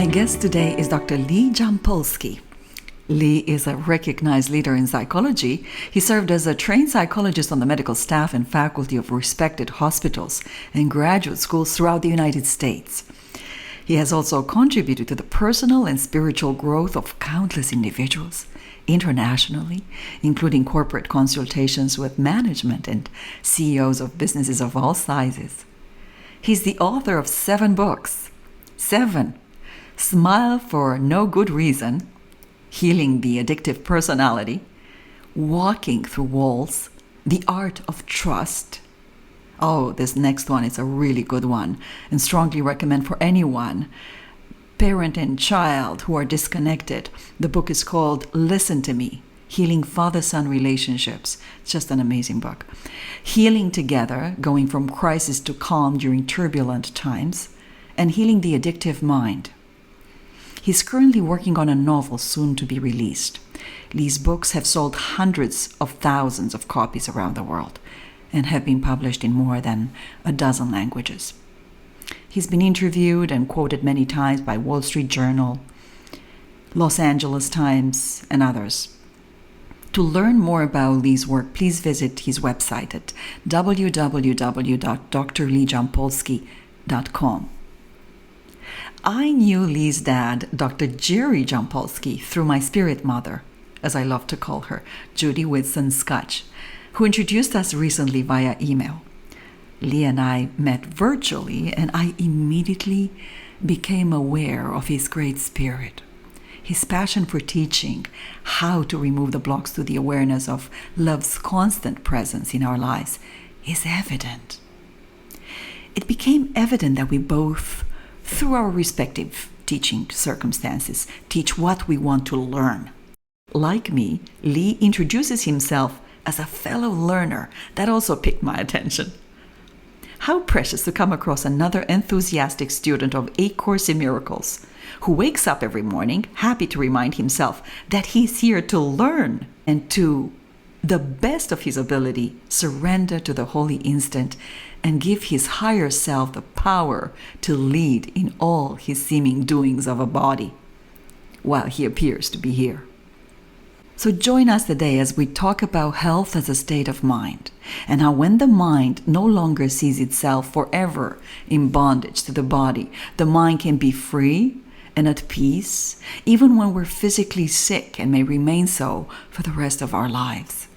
My guest today is Dr. Lee Jampolsky. Lee is a recognized leader in psychology. He served as a trained psychologist on the medical staff and faculty of respected hospitals and graduate schools throughout the United States. He has also contributed to the personal and spiritual growth of countless individuals internationally, including corporate consultations with management and CEOs of businesses of all sizes. He's the author of 7 books. 7. Smile for No Good Reason, Healing the Addictive Personality, Walking Through Walls, The Art of Trust. Oh, this next one is a really good one and strongly recommend for anyone, parent and child who are disconnected. The book is called Listen to Me, Healing Father-Son Relationships. It's just an amazing book. Healing Together, Going from Crisis to Calm During Turbulent Times, and Healing the Addictive Mind. He's currently working on a novel soon to be released. Lee's books have sold hundreds of thousands of copies around the world and have been published in more than a dozen languages. He's been interviewed and quoted many times by Wall Street Journal, Los Angeles Times, and others. To learn more about Lee's work, please visit his website at www.drleejampolsky.com. I knew Lee's dad, Dr. Jerry Jampolsky, through my spirit mother, as I love to call her, Judy Whitson Scotch, who introduced us recently via email. Lee and I met virtually, and I immediately became aware of his great spirit. His passion for teaching how to remove the blocks to the awareness of love's constant presence in our lives is evident. It became evident that we both, through our respective teaching circumstances, teach what we want to learn. Like me, Lee introduces himself as a fellow learner. That also piqued my attention. How precious to come across another enthusiastic student of A Course in Miracles who wakes up every morning happy to remind himself that he's here to learn and to, the best of his ability, surrender to the holy instant and give his higher self the power to lead in all his seeming doings of a body while he appears to be here. So join us today as we talk about health as a state of mind and how when the mind no longer sees itself forever in bondage to the body, the mind can be free and at peace even when we're physically sick and may remain so for the rest of our lives.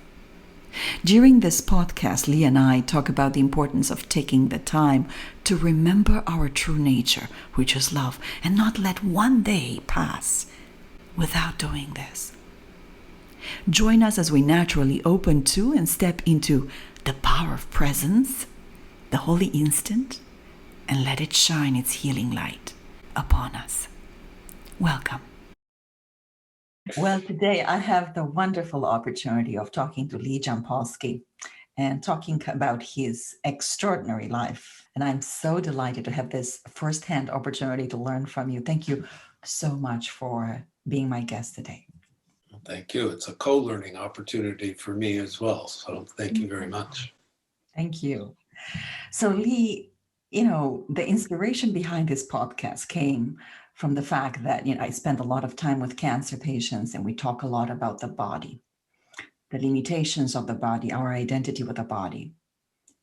During this podcast, Lee and I talk about the importance of taking the time to remember our true nature, which is love, and not let one day pass without doing this. Join us as we naturally open to and step into the power of presence, the holy instant, and let it shine its healing light upon us. Welcome. Well, today I have the wonderful opportunity of talking to Lee Jampolsky and talking about his extraordinary life. And I'm so delighted to have this firsthand opportunity to learn from you. Thank you so much for being my guest today. Thank you. It's a co-learning opportunity for me as well. So thank you very much. Thank you. So Lee, the inspiration behind this podcast came from the fact that, I spend a lot of time with cancer patients and we talk a lot about the body, the limitations of the body, our identity with the body,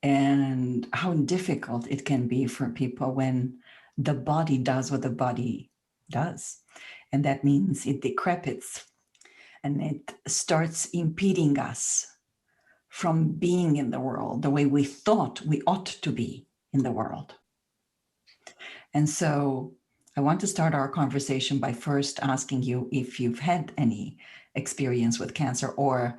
and how difficult it can be for people when the body does what the body does. And that means it decrepits and it starts impeding us from being in the world the way we thought we ought to be in the world. And so I want to start our conversation by first asking you if you've had any experience with cancer or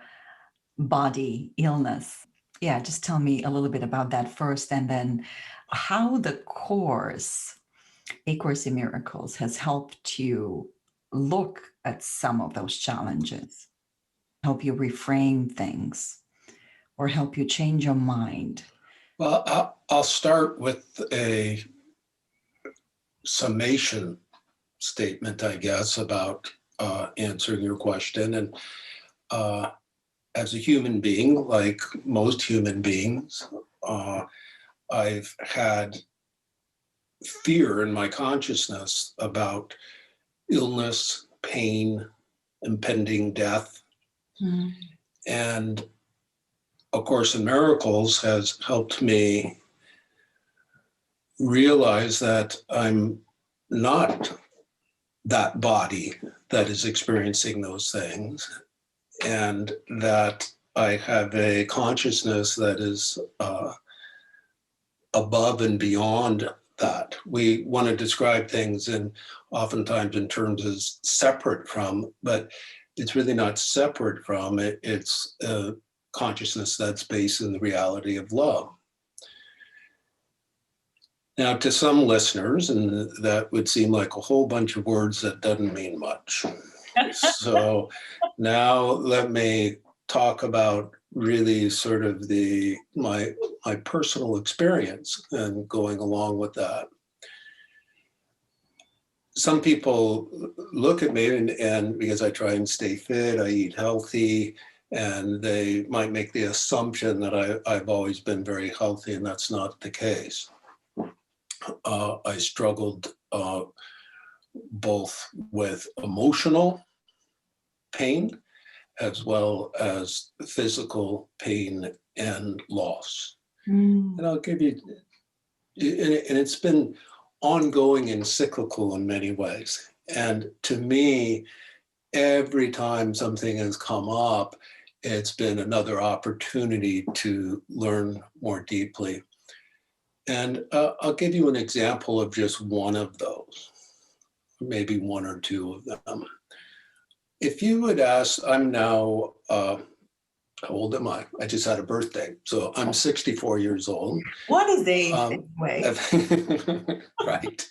body illness. Yeah, just tell me a little bit about that first, and then how the course, A Course in Miracles, has helped you look at some of those challenges, help you reframe things, or help you change your mind. Well, I'll start with a summation statement, I guess, about answering your question. And as a human being, like most human beings, I've had fear in my consciousness about illness, pain, impending death. Mm. And A Course in Miracles has helped me realize that I'm not that body that is experiencing those things, and that I have a consciousness that is above and beyond that. We want to describe things oftentimes in terms as separate from, but it's really not separate from it. It's a consciousness that's based in the reality of love. Now, to some listeners, and that would seem like a whole bunch of words that doesn't mean much. So now let me talk about really sort of my personal experience and going along with that. Some people look at me and because I try and stay fit, I eat healthy, and they might make the assumption that I've always been very healthy, and that's not the case. I struggled both with emotional pain as well as physical pain and loss. Mm. And I'll give you, and it's been ongoing and cyclical in many ways. And to me, every time something has come up, it's been another opportunity to learn more deeply. And I'll give you an example of just one of those, maybe one or two of them. If you would ask, I'm now, how old am I? I just had a birthday. So I'm 64 years old. What is age anyway? Right.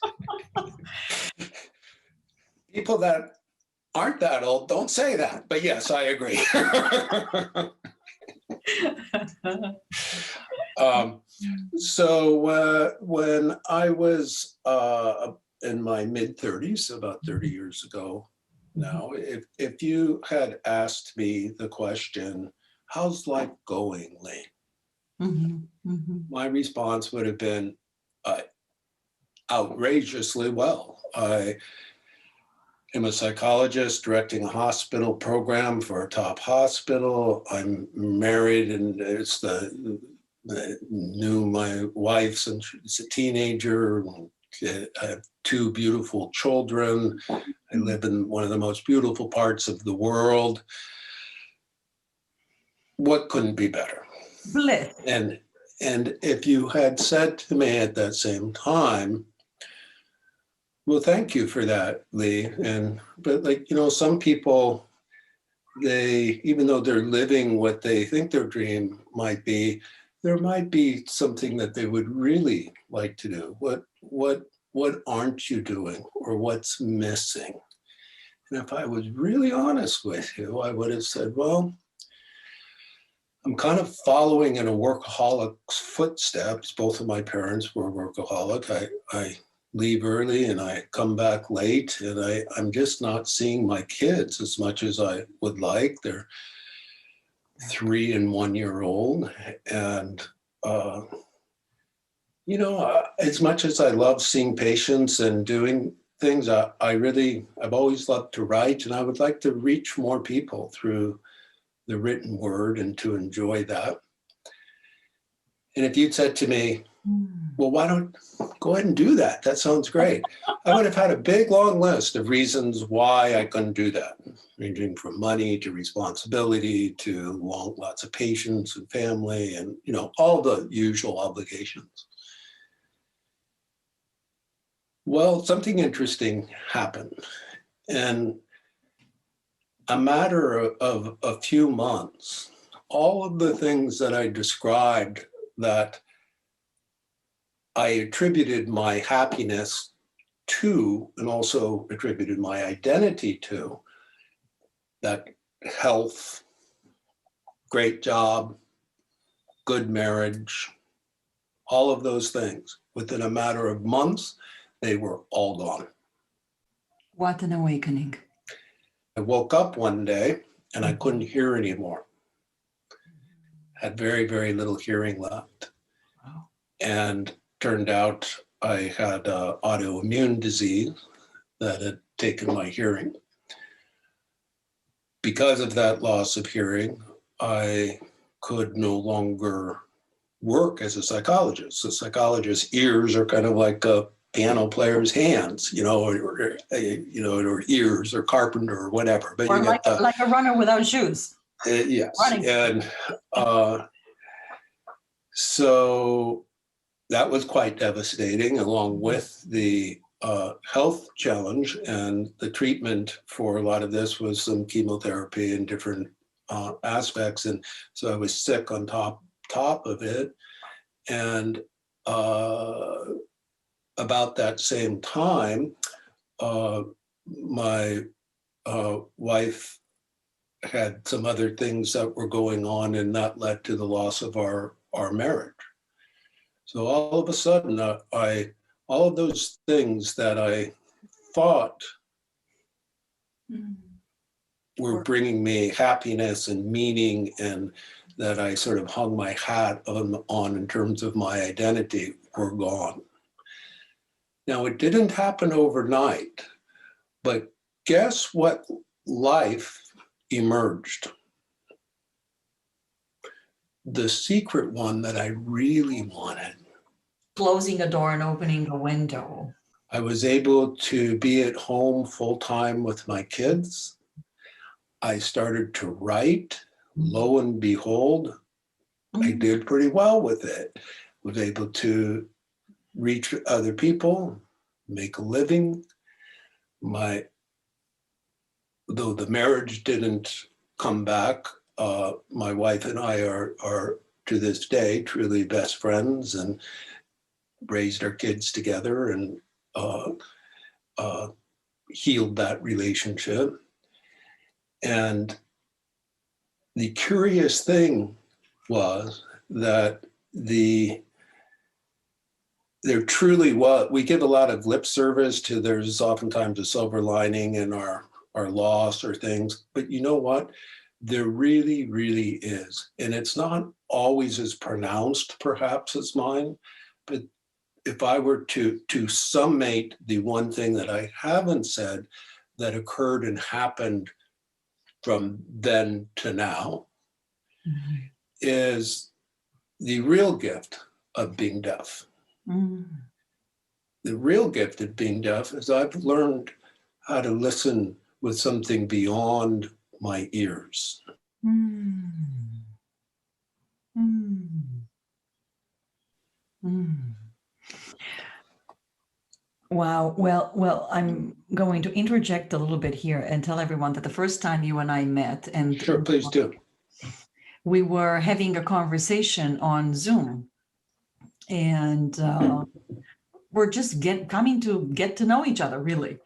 People that aren't that old don't say that, but yes, I agree. So when I was in my mid-30s, about 30 years ago now, if you had asked me the question, how's life going, Lee? Mm-hmm. Mm-hmm. My response would have been outrageously well. I am a psychologist directing a hospital program for a top hospital. I'm married, and it's knew my wife since she was a teenager. I have two beautiful children. I live in one of the most beautiful parts of the world. What couldn't be better? Bliss. And if you had said to me at that same time, well, thank you for that, Lee. But some people, even though they're living what they think their dream might be, there might be something that they would really like to do. What aren't you doing, or what's missing? And if I was really honest with you, I would have said, well, I'm kind of following in a workaholic's footsteps. Both of my parents were workaholic. I leave early and I come back late, and I'm just not seeing my kids as much as I would like. They're 3 and 1 year old. And, as much as I love seeing patients and doing things, I've always loved to write, and I would like to reach more people through the written word and to enjoy that. And if you'd said to me, well, why don't go ahead and do that? That sounds great. I would have had a big, long list of reasons why I couldn't do that, ranging from money to responsibility to lots of patients and family and, all the usual obligations. Well, something interesting happened. And a matter of a few months, all of the things that I described that I attributed my happiness to, and also attributed my identity to, that health, great job, good marriage, all of those things, within a matter of months, they were all gone. What an awakening. I woke up one day and I couldn't hear anymore. Had very, very little hearing left. Wow. And turned out I had autoimmune disease that had taken my hearing. Because of that loss of hearing, I could no longer work as a psychologist. A psychologist's ears are kind of like a piano player's hands, or ears, or carpenter, or whatever. But Or you like, get the, like a runner without shoes. yes, Running. and so that was quite devastating, along with the health challenge, and the treatment for a lot of this was some chemotherapy and different aspects, and so I was sick on top of it. And about that same time, my wife had some other things that were going on, and that led to the loss of our marriage. So all of a sudden, all of those things that I thought were bringing me happiness and meaning, and that I sort of hung my hat on in terms of my identity, were gone. Now, it didn't happen overnight, but guess what life emerged? The secret one that I really wanted. Closing a door and opening a window. I was able to be at home full time with my kids. I started to write. Lo and behold, I did pretty well with it. Was able to reach other people, make a living. Though the marriage didn't come back, my wife and I are to this day truly best friends, and raised our kids together, and healed that relationship. And the curious thing was that there truly was, we give a lot of lip service to, there's oftentimes a silver lining in our loss or things, but you know what? There really, really is. And it's not always as pronounced perhaps as mine, but if I were to summate the one thing that I haven't said that occurred and happened from then to now, is the real gift of being deaf. The real gift of being deaf is I've learned how to listen with something beyond my ears. Wow. Well, I'm going to interject a little bit here and tell everyone that the first time you and I met, and Sure, please do. We were having a conversation on Zoom, and we're just coming to get to know each other, really.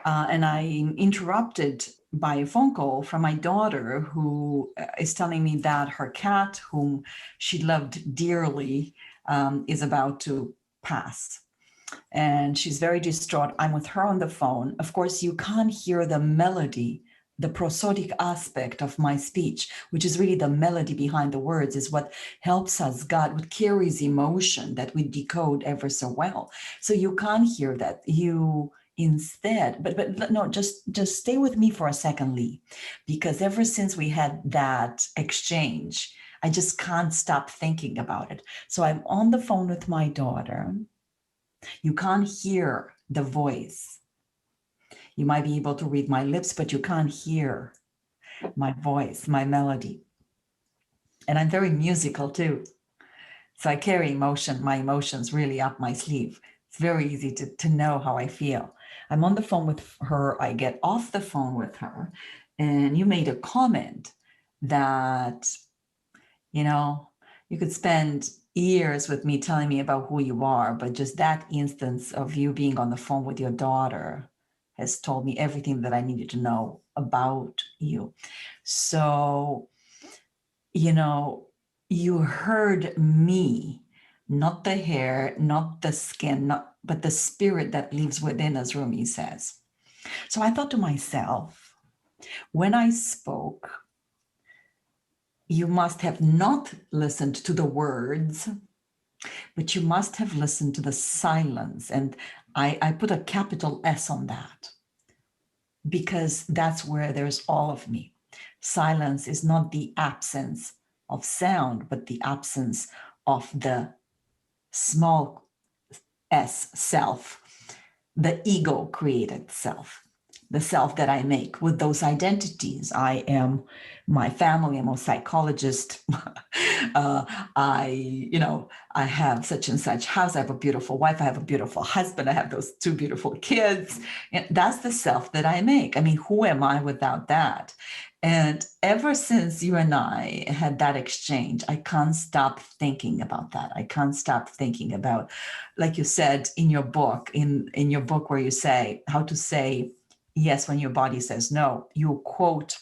And I'm interrupted by a phone call from my daughter, who is telling me that her cat, whom she loved dearly, is about to pass. And she's very distraught. I'm with her on the phone. Of course, you can't hear the melody, the prosodic aspect of my speech, which is really the melody behind the words, is what helps us, what carries emotion that we decode ever so well. So you can't hear that. You instead, but no, just stay with me for a second, Lee, because ever since we had that exchange, I just can't stop thinking about it. So I'm on the phone with my daughter. You can't hear the voice. You might be able to read my lips, but you can't hear my voice, my melody. And I'm very musical too. So I carry my emotions really up my sleeve. It's very easy to know how I feel. I'm on the phone with her. I get off the phone with her. And you made a comment that, you could spend years with me telling me about who you are, but just that instance of you being on the phone with your daughter has told me everything that I needed to know about you. So, you heard me, not the hair, not the skin, but the spirit that lives within us, Rumi says. So I thought to myself, when I spoke, you must have not listened to the words, But you must have listened to the silence. And I put a capital S on that, because that's where there's all of me. Silence is not the absence of sound, but the absence of the small s self, the ego created self, the self that I make with those identities. I am my family, I'm a psychologist. I have such and such house. I have a beautiful wife. I have a beautiful husband. I have those 2 beautiful kids. And that's the self that I make. I mean, who am I without that? And ever since you and I had that exchange, I can't stop thinking about that. I can't stop thinking about, like you said in your book, in your book where you say how to say yes when your body says no. You quote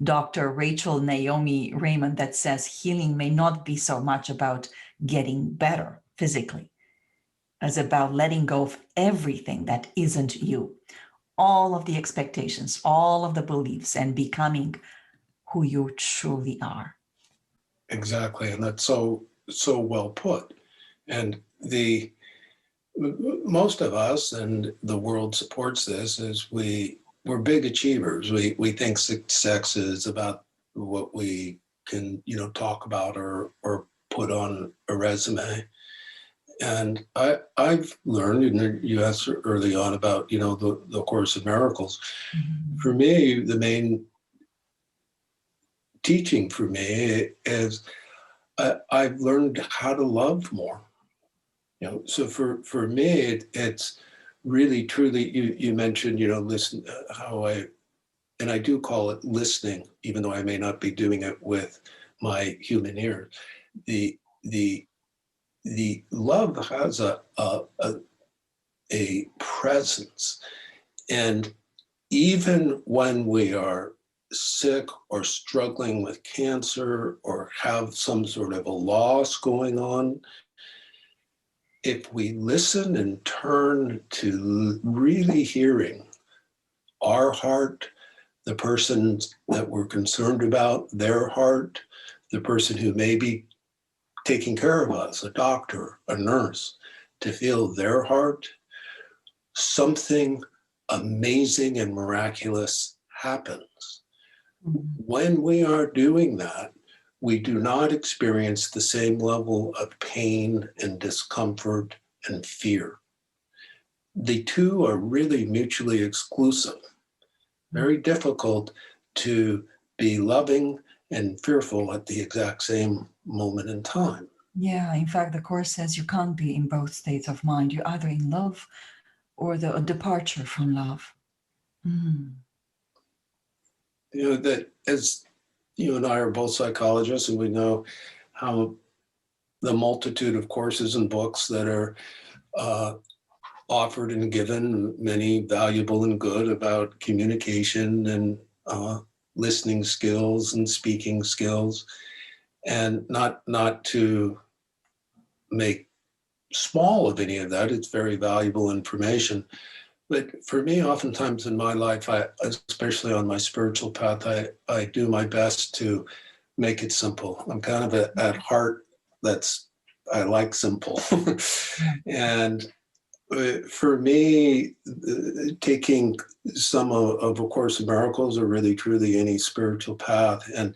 Dr. Rachel Naomi Raymond that says healing may not be so much about getting better physically as about letting go of everything that isn't you, all of the expectations, all of the beliefs, and becoming who you truly are. Exactly. And that's so well put. And most of us, and the world supports this, is we're big achievers. We think success is about what we can, talk about or put on a resume. And I've learned, and you asked early on about, the Course of Miracles. Mm-hmm. For me, the main teaching for me is I've learned how to love more. So for me, it's really truly. You mentioned, listen, and I do call it listening, even though I may not be doing it with my human ear. The love has a presence, and even when we are sick or struggling with cancer or have some sort of a loss going on, if we listen and turn to really hearing our heart, the person that we're concerned about, their heart, the person who may be taking care of us, a doctor, a nurse, to feel their heart, something amazing and miraculous happens. When we are doing that, we do not experience the same level of pain and discomfort and fear. The two are really mutually exclusive. Very difficult to be loving and fearful at the exact same moment in time. Yeah, in fact, the Course says you can't be in both states of mind. You're either in love or the departure from love. Mm. That as you and I are both psychologists, and we know how the multitude of courses and books that are offered and given, many valuable and good, about communication and listening skills and speaking skills, and not to make small of any of that. It's very valuable information. But for me, oftentimes in my life, especially on my spiritual path, I do my best to make it simple. I'm kind of at heart, I like simple. And for me, taking some of A Course in Miracles, or really truly any spiritual path, and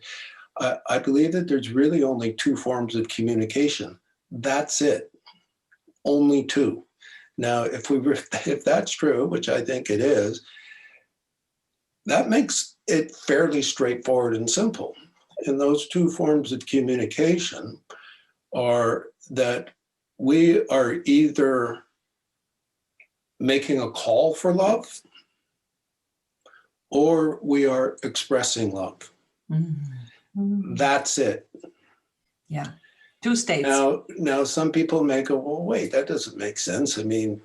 I believe that there's really only 2 forms of communication. That's it. Only 2. Now, if that's true, which I think it is, that makes it fairly straightforward and simple. And those 2 forms of communication are that we are either making a call for love, or we are expressing love. Mm-hmm. That's it. Yeah. 2 states. Now some people may go, well, wait, that doesn't make sense. I mean,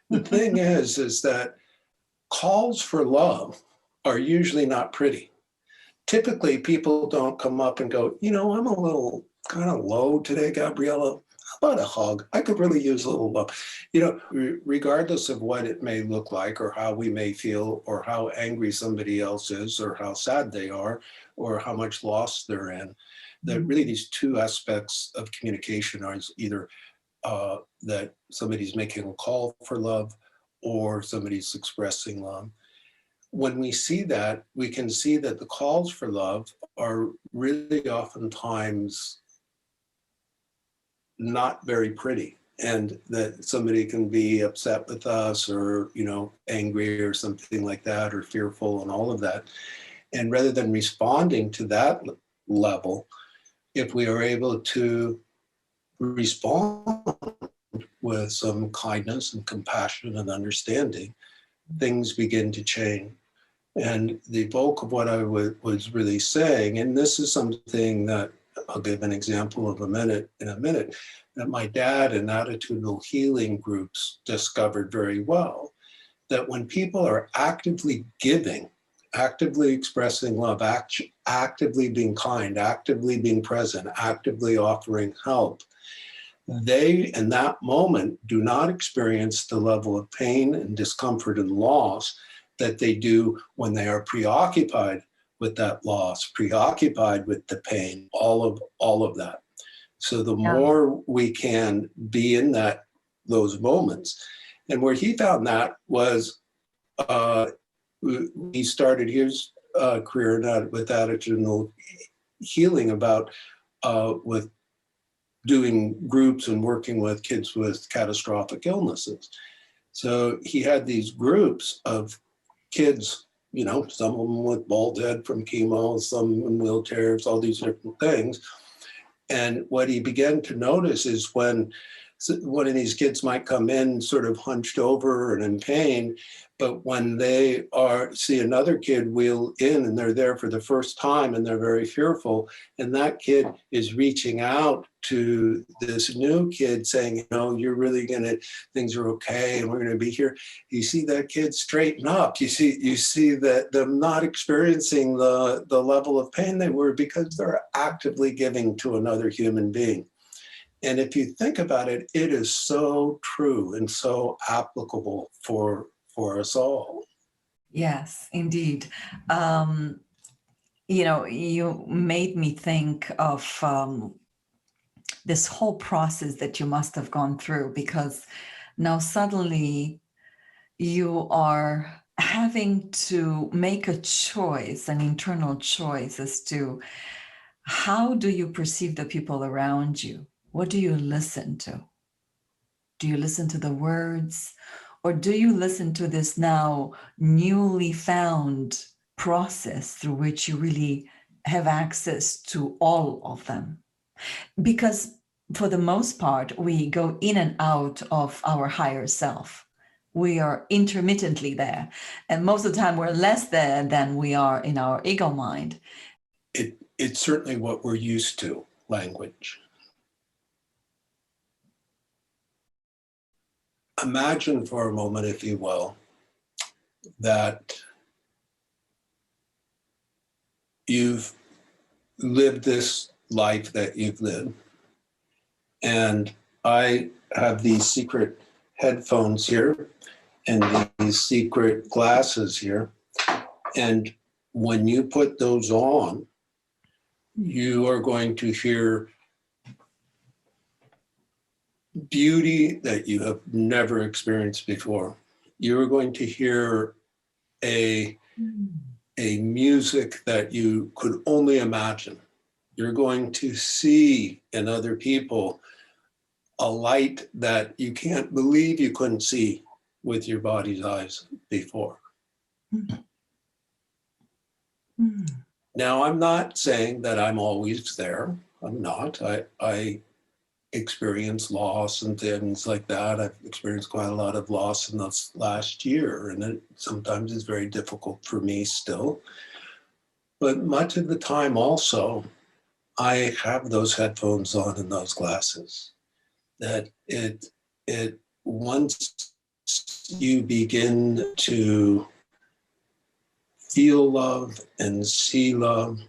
the thing is that calls for love are usually not pretty. Typically, people don't come up and go, I'm a little kind of low today, Gabriela. How about a hug? I could really use a little love. Regardless of what it may look like, or how we may feel, or how angry somebody else is, or how sad they are, or how much loss they're in, that really these two aspects of communication are either that somebody's making a call for love or somebody's expressing love. When we see that, we can see that the calls for love are really oftentimes not very pretty, and that somebody can be upset with us or, angry or something like that, or fearful and all of that. And rather than responding to that level, if we are able to respond with some kindness and compassion and understanding, things begin to change. And the bulk of what I was really saying, and this is something that I'll give an example of in a minute, that my dad in attitudinal healing groups discovered very well, that when people are actively giving, actively expressing love, actively being kind, actively being present, actively offering help, they, in that moment, do not experience the level of pain and discomfort and loss that they do when they are preoccupied with that loss, preoccupied with the pain, all of that. So the more we can be in those moments, and where he found that was he started his career with attitudinal healing with doing groups and working with kids with catastrophic illnesses. So he had these groups of kids, some of them with bald head from chemo, some in wheelchairs, all these different things. And what he began to notice is when one of these kids might come in sort of hunched over and in pain, but when they see another kid wheel in and they're there for the first time and they're very fearful, and that kid is reaching out to this new kid saying, you're really things are okay and we're gonna be here. You see that kid straighten up. You see that them not experiencing the level of pain they were because they're actively giving to another human being. And if you think about it, it is so true and so applicable for us all. Yes, indeed. You made me think of this whole process that you must have gone through, because now suddenly you are having to make a choice, an internal choice as to how do you perceive the people around you? What do you listen to? Do you listen to the words, or do you listen to this now newly found process through which you really have access to all of them? Because for the most part, we go in and out of our higher self. We are intermittently there. And most of the time we're less there than we are in our ego mind. It's certainly what we're used to, language. Imagine for a moment, if you will, that you've lived this life that you've lived. And I have these secret headphones here and these secret glasses here. And when you put those on, you are going to hear beauty that you have never experienced before. You're going to hear a music that you could only imagine. You're going to see in other people a light that you can't believe you couldn't see with your body's eyes before. Now, I'm not saying that I'm always there. I'm not. I experience loss and things like that. I've experienced quite a lot of loss in this last year, and it sometimes is very difficult for me still. But much of the time also, I have those headphones on and those glasses. That it once you begin to feel love and see love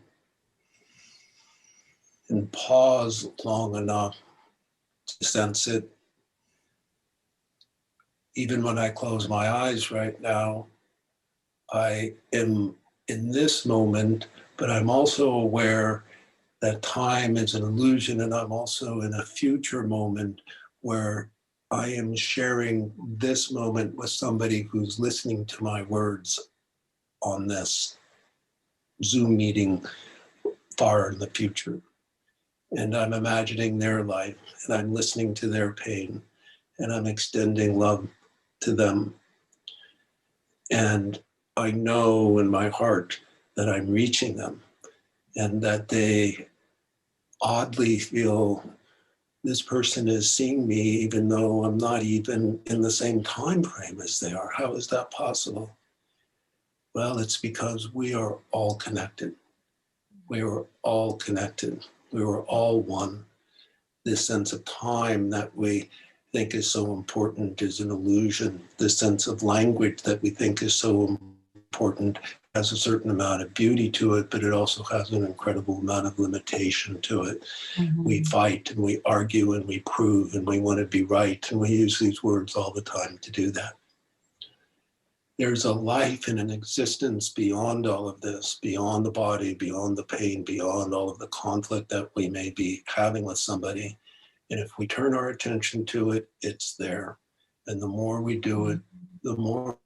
and pause long enough to sense it. Even when I close my eyes right now, I am in this moment, but I'm also aware that time is an illusion, and I'm also in a future moment where I am sharing this moment with somebody who's listening to my words on this Zoom meeting far in the future. And I'm imagining their life, and I'm listening to their pain, and I'm extending love to them. And I know in my heart that I'm reaching them, and that they oddly feel this person is seeing me even though I'm not even in the same time frame as they are. How is that possible? Well, it's because we are all connected. We are all connected. We were all one. This sense of time that we think is so important is an illusion. This sense of language that we think is so important has a certain amount of beauty to it, but it also has an incredible amount of limitation to it. Mm-hmm. We fight and we argue and we prove and we want to be right, and we use these words all the time to do that. There's a life and an existence beyond all of this, beyond the body, beyond the pain, beyond all of the conflict that we may be having with somebody. And if we turn our attention to it, it's there. And the more we do it, the more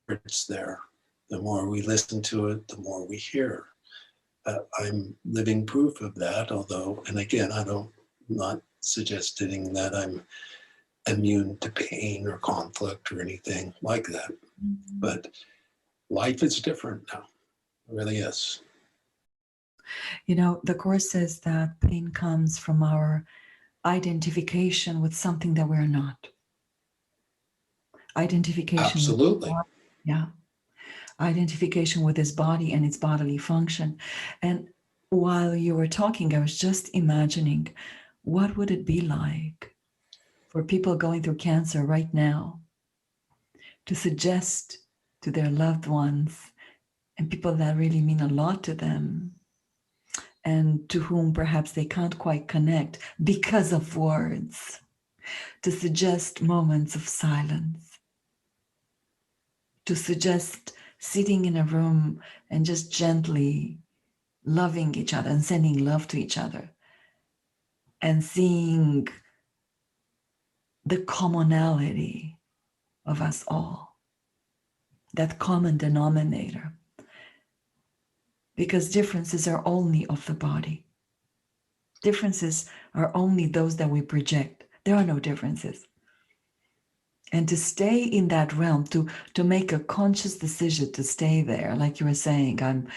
it's there. The more we listen to it, the more we hear. I'm living proof of that, although, and again, I'm not suggesting that I'm immune to pain or conflict or anything like that. Mm-hmm. But life is different now. It really is. You know, the Course says that pain comes from our identification with something that we're not. Identification. Absolutely. Yeah. Identification with his body and its bodily function. And while you were talking, I was just imagining, what would it be like for people going through cancer right now to suggest to their loved ones and people that really mean a lot to them and to whom perhaps they can't quite connect because of words, to suggest moments of silence, to suggest sitting in a room and just gently loving each other and sending love to each other and seeing the commonality of us all, that common denominator. Because differences are only of the body. Differences are only those that we project. There are no differences. And to stay in that realm, to make a conscious decision to stay there, like you were saying, I'm,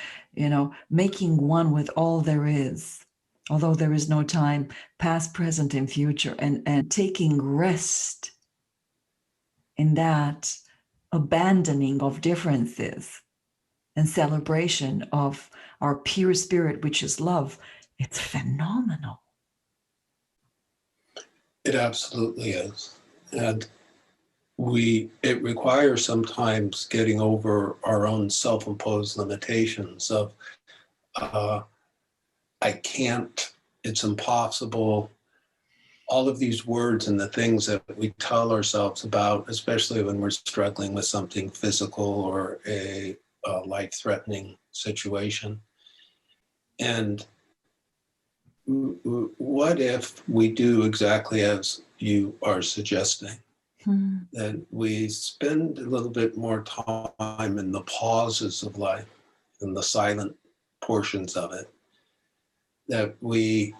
making one with all there is, although there is no time, past, present, and future, and taking rest in that abandoning of differences and celebration of our pure spirit, which is love. It's phenomenal. It absolutely is. And it requires sometimes getting over our own self-imposed limitations of, I can't, it's impossible. All of these words and the things that we tell ourselves about, especially when we're struggling with something physical or a life-threatening situation. And what if we do exactly as you are suggesting? That we spend a little bit more time in the pauses of life, in the silent portions of it, that we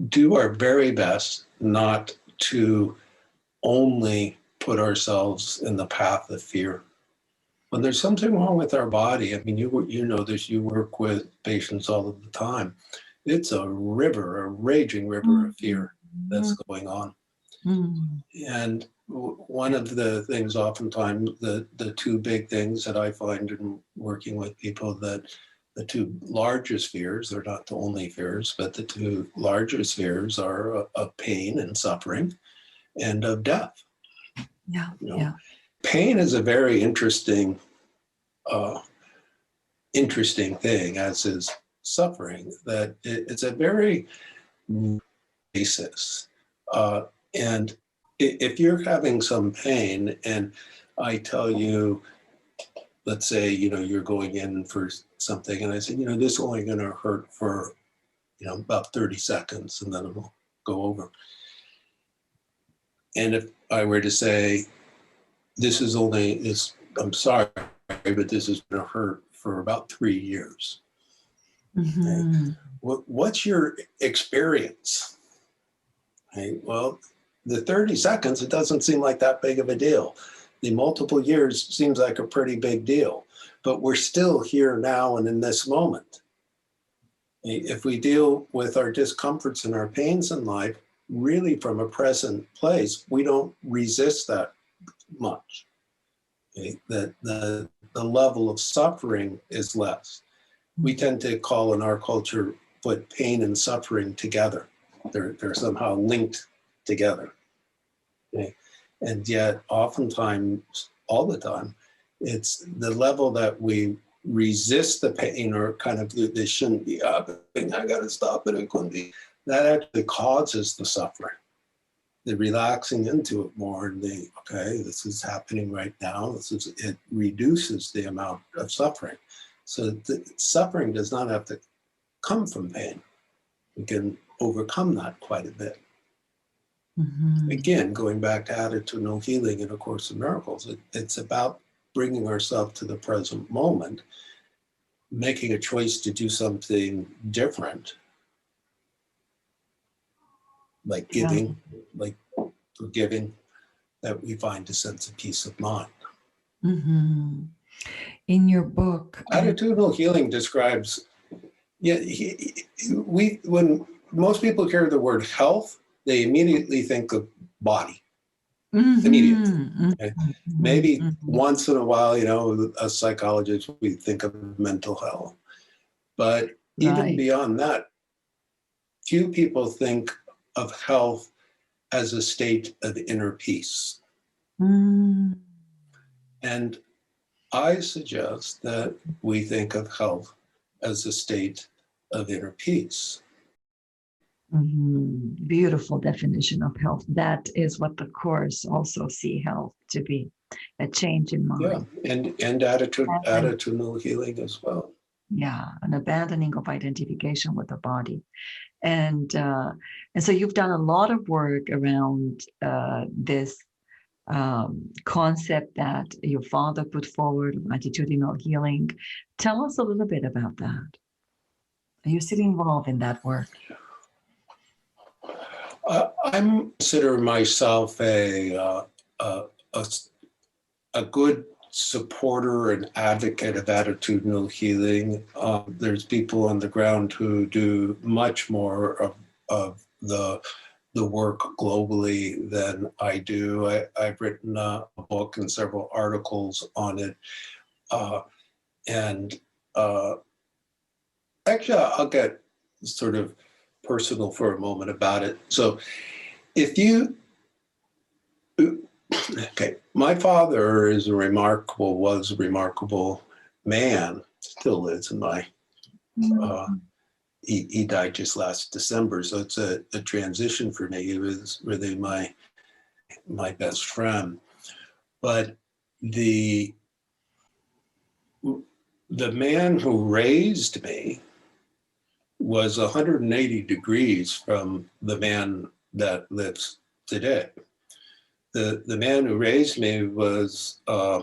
do our very best not to only put ourselves in the path of fear. When there's something wrong with our body, I mean, you know this, you work with patients all of the time. It's a raging river of fear that's going on. And one of the things oftentimes, the two big things that I find in working with people, that the two largest fears, they're not the only fears, but the two largest fears are of pain and suffering and of death. Yeah, Pain is a very interesting thing, as is suffering, that it's a very basis. And if you're having some pain and I tell you, let's say, you're going in for something, and I said, this is only going to hurt for, about 30 seconds, and then it'll go over. And if I were to say, I'm sorry, but this is going to hurt for about 3 years. Mm-hmm. Okay. What's your experience? Okay. Well, the 30 seconds, it doesn't seem like that big of a deal. The multiple years seems like a pretty big deal, but we're still here now and in this moment. If we deal with our discomforts and our pains in life really from a present place, we don't resist that much. Okay? That the level of suffering is less. We tend to call in our culture, put pain and suffering together. They're somehow linked together. Okay? And yet oftentimes, all the time, it's the level that we resist the pain, or kind of, this shouldn't be happening, I gotta stop it, it couldn't be. That actually causes the suffering. The relaxing into it more, and okay, this is happening right now. It reduces the amount of suffering. So the suffering does not have to come from pain. We can overcome that quite a bit. Mm-hmm. Again, going back to attitudinal healing in A Course in Miracles, it's about bringing ourselves to the present moment, making a choice to do something different, like giving, like forgiving, that we find a sense of peace of mind. Mm-hmm. In your book, Attitudinal healing describes, when most people hear the word health, they immediately think of body. mm-hmm. Immediately. Mm-hmm. Okay? Maybe once in a while, a psychologist, we think of mental health. But even beyond that, few people think of health as a state of inner peace. Mm-hmm. And I suggest that we think of health as a state of inner peace. Mm-hmm. Beautiful definition of health. That is what the Course also see health to be, a change in mind. Yeah, and attitudinal healing as well. Yeah, an abandoning of identification with the body. And so you've done a lot of work around this concept that your father put forward, attitudinal healing. Tell us a little bit about that. Are you still involved in that work? I consider myself a good supporter and advocate of attitudinal healing. There's people on the ground who do much more of the work globally than I do. I've written a book and several articles on it. Actually, I'll get sort of personal for a moment about it. So my father was a remarkable man, still is in my, he died just last December, so it's a transition for me. He was really my best friend. But the man who raised me was 180 degrees from the man that lives today. The man who raised me was a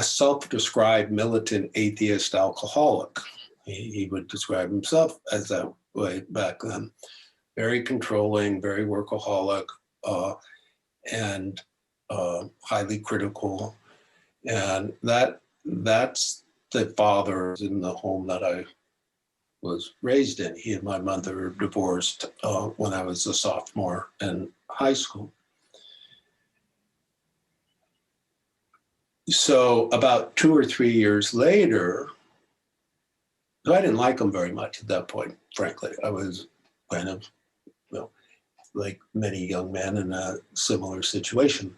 self-described militant atheist alcoholic. He would describe himself as that way back then. Very controlling, very workaholic, and highly critical. And that's the father in the home that I was raised in. He and my mother divorced when I was a sophomore in high school. So about 2 or 3 years later, I didn't like him very much at that point, frankly. I was kind of, like many young men in a similar situation.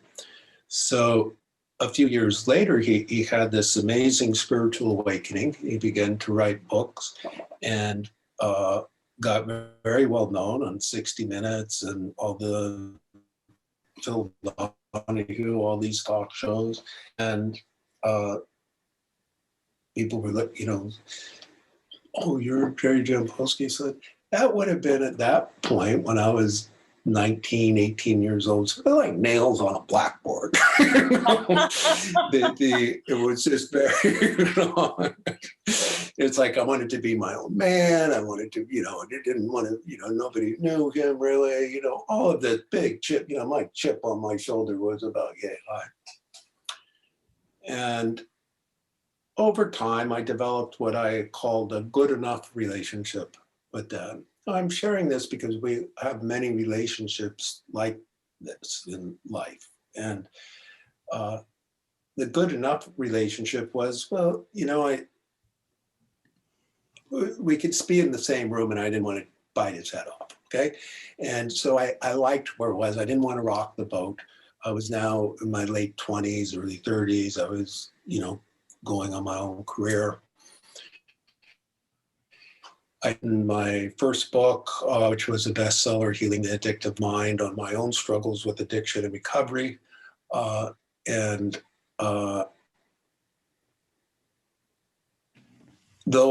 So a few years later, he had this amazing spiritual awakening. He began to write books and got very well known on 60 Minutes and all the Phil Donahue, all these talk shows. And people were like, oh, you're Jerry Jampolsky. So that would have been at that point when I was 19, 18 years old, sort of like nails on a blackboard. It was just very, it's like I wanted to be my own man. I wanted to, I didn't want to, nobody knew him really, all of this big chip, my chip on my shoulder was about yay high. And over time, I developed what I called a good enough relationship with Dad. I'm sharing this because we have many relationships like this in life. And the good enough relationship was, well, we could be in the same room and I didn't want to bite his head off, okay? And so I liked where it was. I didn't want to rock the boat. I was now in my late 20s, early 30s. I was, going on my own career. In my first book, which was a bestseller, Healing the Addictive Mind, on my own struggles with addiction and recovery. Though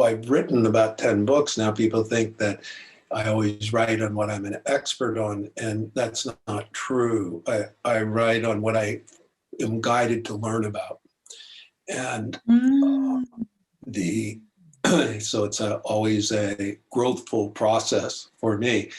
I've written about 10 books, now people think that I always write on what I'm an expert on, and that's not true. I write on what I am guided to learn about. And so it's always a growthful process for me.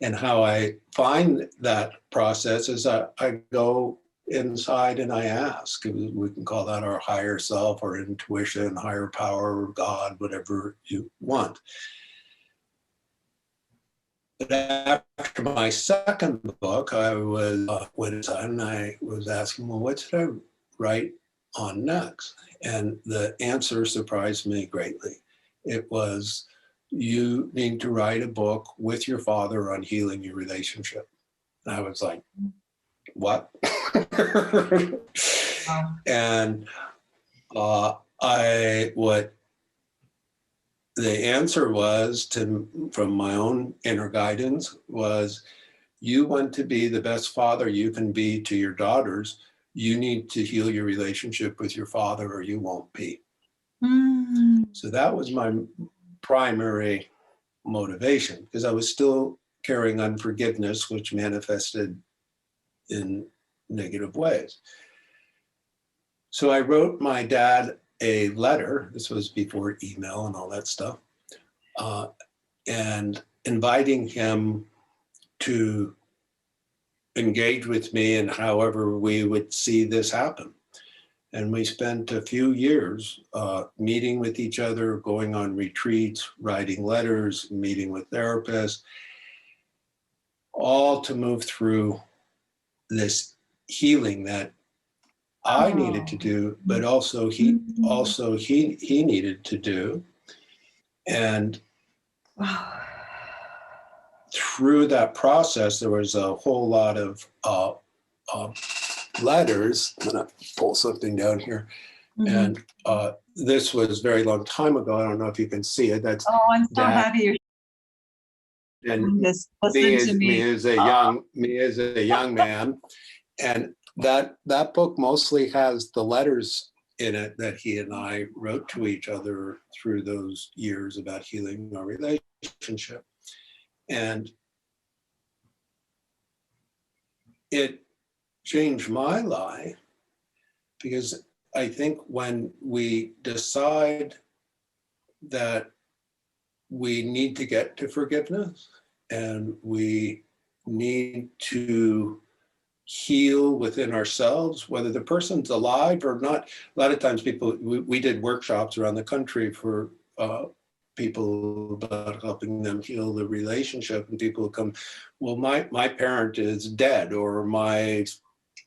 And how I find that process is I go inside and I ask. We can call that our higher self, or intuition, higher power, God, whatever you want. But after my second book, I went inside and I was asking, well, what should I write on next? And the answer surprised me greatly. It was, you need to write a book with your father on healing your relationship. And I was like, what? And what the answer was from my own inner guidance was, you want to be the best father you can be to your daughters. You need to heal your relationship with your father or you won't be. So that was my primary motivation, because I was still carrying unforgiveness, which manifested in negative ways. So I wrote my dad a letter. This was before email and all that stuff, and inviting him to engage with me and however we would see this happen. And we spent a few years meeting with each other, going on retreats, writing letters, meeting with therapists, all to move through this healing that I needed to do, but also he needed to do. And through that process, there was a whole lot of letters. I'm gonna pull something down here. And this was a very long time ago. I don't know if you can see it. That's I'm so happy you're and this. me as a young man. And that book mostly has the letters in it that he and I wrote to each other through those years about healing our relationship. And it changed my life, because I think when we decide that we need to get to forgiveness and we need to heal within ourselves, whether the person's alive or not. A lot of times we did workshops around the country for people about helping them heal the relationship, and people would come, well, my parent is dead, or my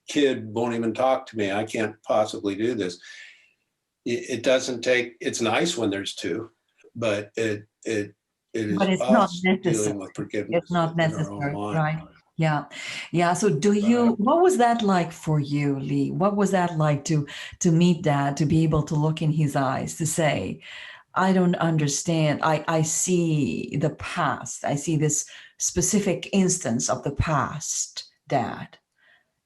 kid won't even talk to me. I can't possibly do this. It doesn't take, it's nice when there's two, but it is it's us not necessary. dealing with forgiveness. It's not necessary, right? Yeah. So Right. what was that like for you, Lee? What was that like to meet Dad, to be able to look in his eyes, to say, I don't understand. I see the past. I see this specific instance of the past, Dad.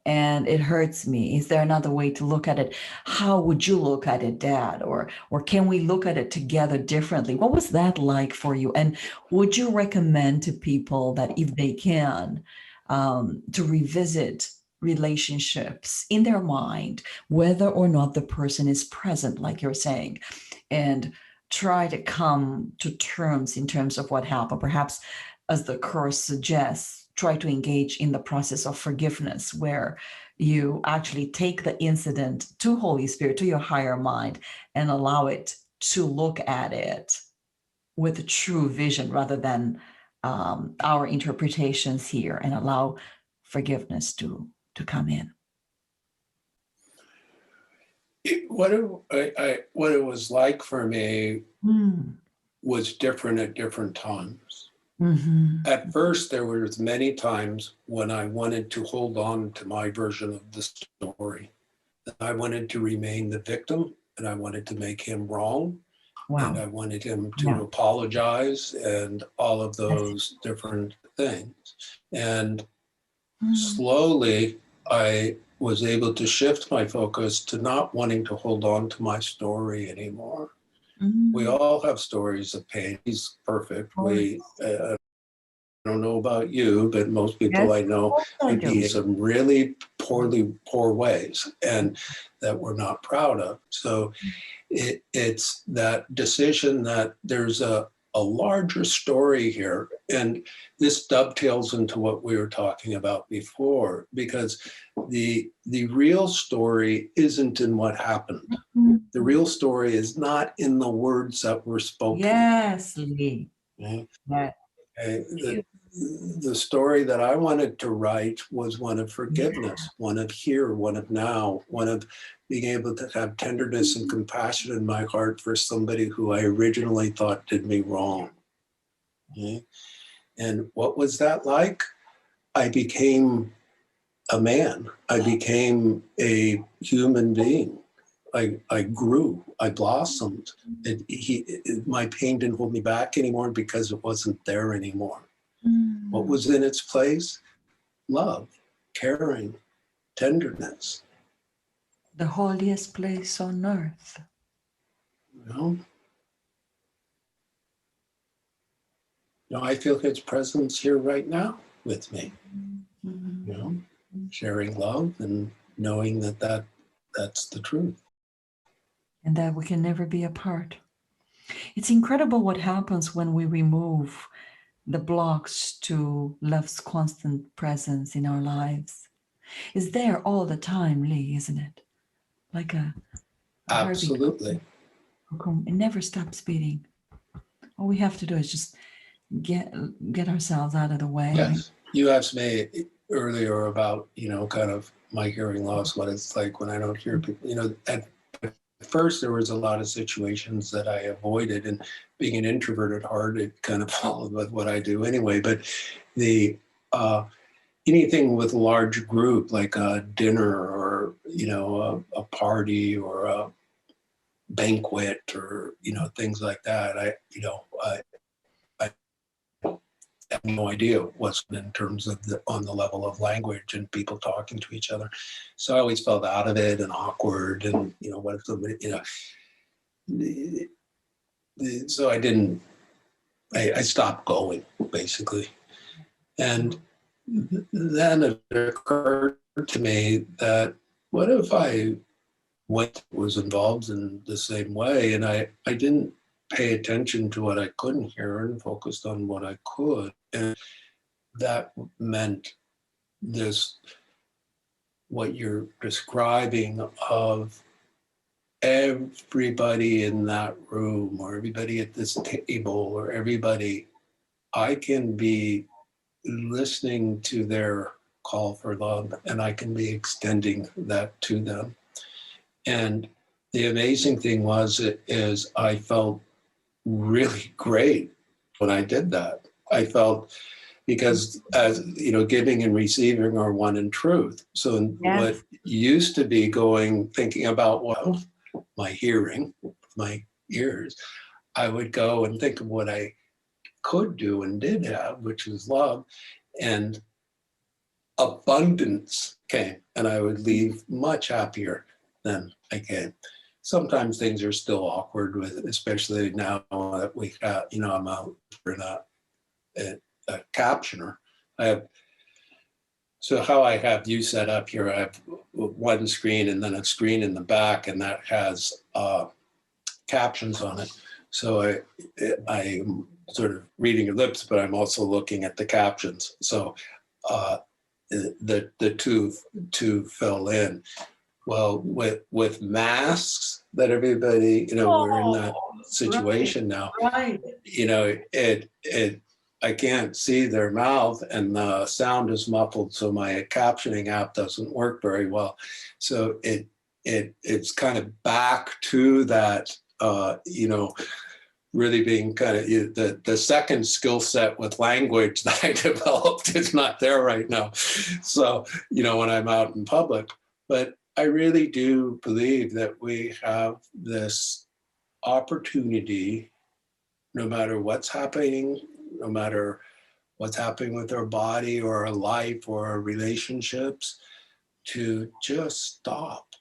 and it hurts me. Is there another way to look at it? How would you look at it, Dad? Or can we look at it together differently? What was that like for you? And would you recommend to people that if they can, to revisit relationships in their mind, whether or not the person is present, like you're saying, and try to come to terms in terms of what happened? Perhaps, as the Course suggests, try to engage in the process of forgiveness, where you actually take the incident to Holy Spirit, to your higher mind, and allow it to look at it with a true vision rather than our interpretations here, and allow forgiveness to come in. What it was like for me was different at different times. Mm-hmm. At first, there were many times when I wanted to hold on to my version of the story. I wanted to remain the victim, and I wanted to make him wrong. Wow. And I wanted him to apologize and all of those different things. And slowly, I was able to shift my focus to not wanting to hold on to my story anymore. We all have stories of pain. He's perfect. I don't know about you, but most people I know could be some really poor ways, and that we're not proud of. So it's that decision that there's a larger story here. And this dovetails into what we were talking about before, because the real story isn't in what happened. The real story is not in the words that were spoken. Yes, Lee. Okay? Yeah. The story that I wanted to write was one of forgiveness, one of here, one of now, one of being able to have tenderness and compassion in my heart for somebody who I originally thought did me wrong. Okay? And what was that like? I became a man. I became a human being. I grew, I blossomed. My pain didn't hold me back anymore because it wasn't there anymore. What was in its place? Love, caring, tenderness. The holiest place on earth. You know, I feel his presence here right now with me. Sharing love and knowing that's the truth. And that we can never be apart. It's incredible what happens when we remove the blocks to love's constant presence in our lives. It's there all the time, Lee, isn't it? Like a Absolutely. It never stops beating. All we have to do is just get ourselves out of the way. Yes. You asked me earlier about, kind of my hearing loss, what it's like when I don't hear people. At first there was a lot of situations that I avoided, and being an introvert at heart, it kind of followed with what I do anyway. But the anything with a large group, like a dinner or a party or a banquet or things like that, I have no idea what's in terms of on the level of language and people talking to each other. So I always felt out of it and awkward, and what if somebody, so I stopped going basically. And then it occurred to me that what if I was involved in the same way, and I didn't pay attention to what I couldn't hear and focused on what I could. And that meant this, what you're describing of everybody in that room or everybody at this table or everybody, I can be listening to their call for love and I can be extending that to them. And the amazing thing is I felt really great when I did that. I felt, because as giving and receiving are one in truth. So what used to be thinking about, well, my hearing, my ears, I would go and think of what I could do and did have, which was love. And abundance came, and I would leave much happier than I came. Sometimes things are still awkward with, especially now that we got, I'm out for a captioner. So how I have you set up here, I have one screen and then a screen in the back, and that has captions on it. So I'm sort of reading your lips, but I'm also looking at the captions. So the two fell in. Well, with masks that everybody, we're in that situation now. Right. I can't see their mouth and the sound is muffled, so my captioning app doesn't work very well. So it's kind of back to that, really being kind of the second skill set with language that I developed is not there right now. So, when I'm out in public, but I really do believe that we have this opportunity, no matter what's happening, no matter what's happening with our body or our life or our relationships, to just stop,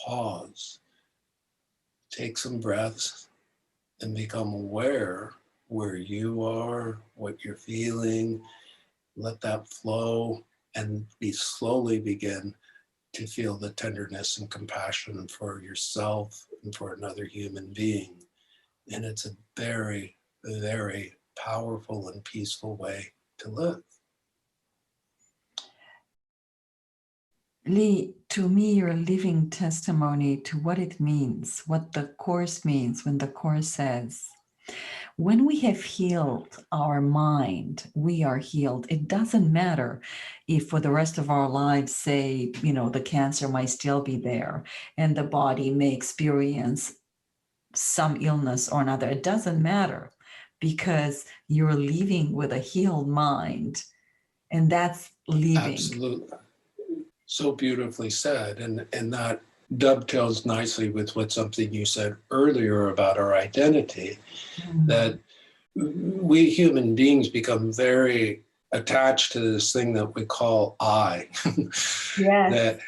pause, take some breaths, and become aware where you are, what you're feeling, let that flow, and slowly begin to feel the tenderness and compassion for yourself and for another human being. And it's a very, very powerful and peaceful way to live. Lee, to me, you're a living testimony to what it means, what the Course means when the Course says, when we have healed our mind, we are healed. It doesn't matter if for the rest of our lives, say, the cancer might still be there and the body may experience some illness or another. It doesn't matter because you're leaving with a healed mind, and that's leaving. Absolutely. So beautifully said. And that dovetails nicely with something you said earlier about our identity, that we human beings become very attached to this thing that we call I. Yes.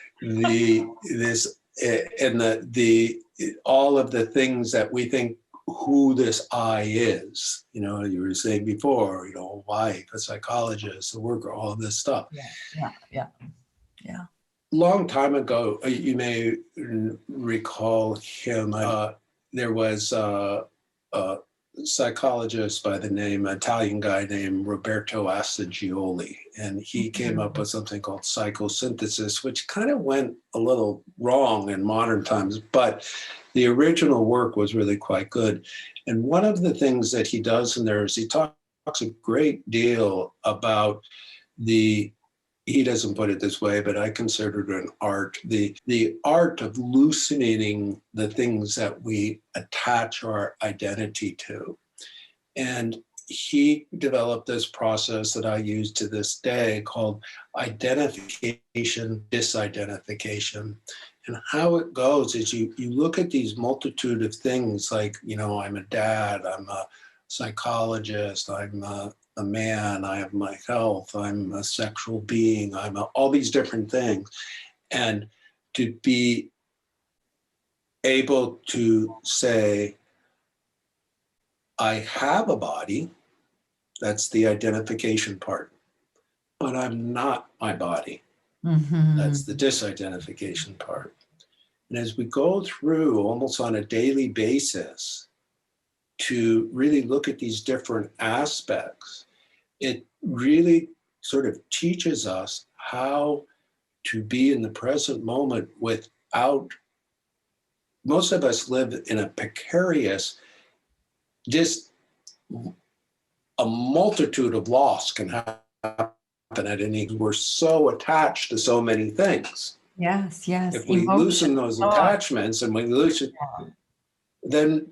All of the things that we think who this I is, you were saying before, a wife, a psychologist, a worker, all of this stuff. Yeah. Long time ago, you may recall him. There was a psychologist by the name, Italian guy named Roberto Assagioli, and he came up with something called psychosynthesis, which kind of went a little wrong in modern times, but the original work was really quite good. And one of the things that he does in there is he talks a great deal about he doesn't put it this way, but I consider it an art, the art of loosening the things that we attach our identity to. And he developed this process that I use to this day called identification, disidentification. And how it goes is you look at these multitude of things like, I'm a dad, I'm a psychologist, I'm a man, I have my health, I'm a sexual being, all these different things. And to be able to say, I have a body, that's the identification part, but I'm not my body. That's the disidentification part. And as we go through almost on a daily basis to really look at these different aspects, it really sort of teaches us how to be in the present moment without, most of us live in a precarious, just a multitude of loss can happen at any, we're so attached to so many things. Yes. If we loosen those attachments and we loosen, then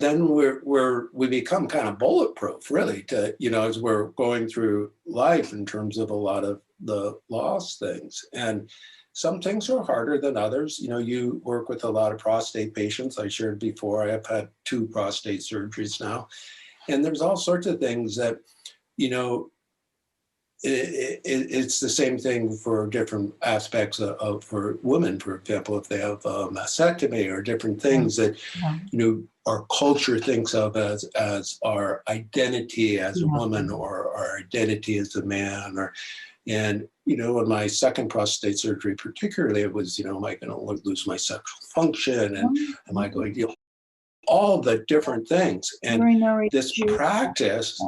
we become kind of bulletproof, really, to, as we're going through life in terms of a lot of the lost things. And some things are harder than others. You work with a lot of prostate patients. I shared before, I have had 2 prostate surgeries now. And there's all sorts of things that, it's the same thing for different aspects for women, for example, if they have a mastectomy or different things that, our culture thinks of as our identity as a woman or our identity as a man, and in my second prostate surgery, particularly, it was, am I going to lose my sexual function, and am I going to, all the different things, and this practice.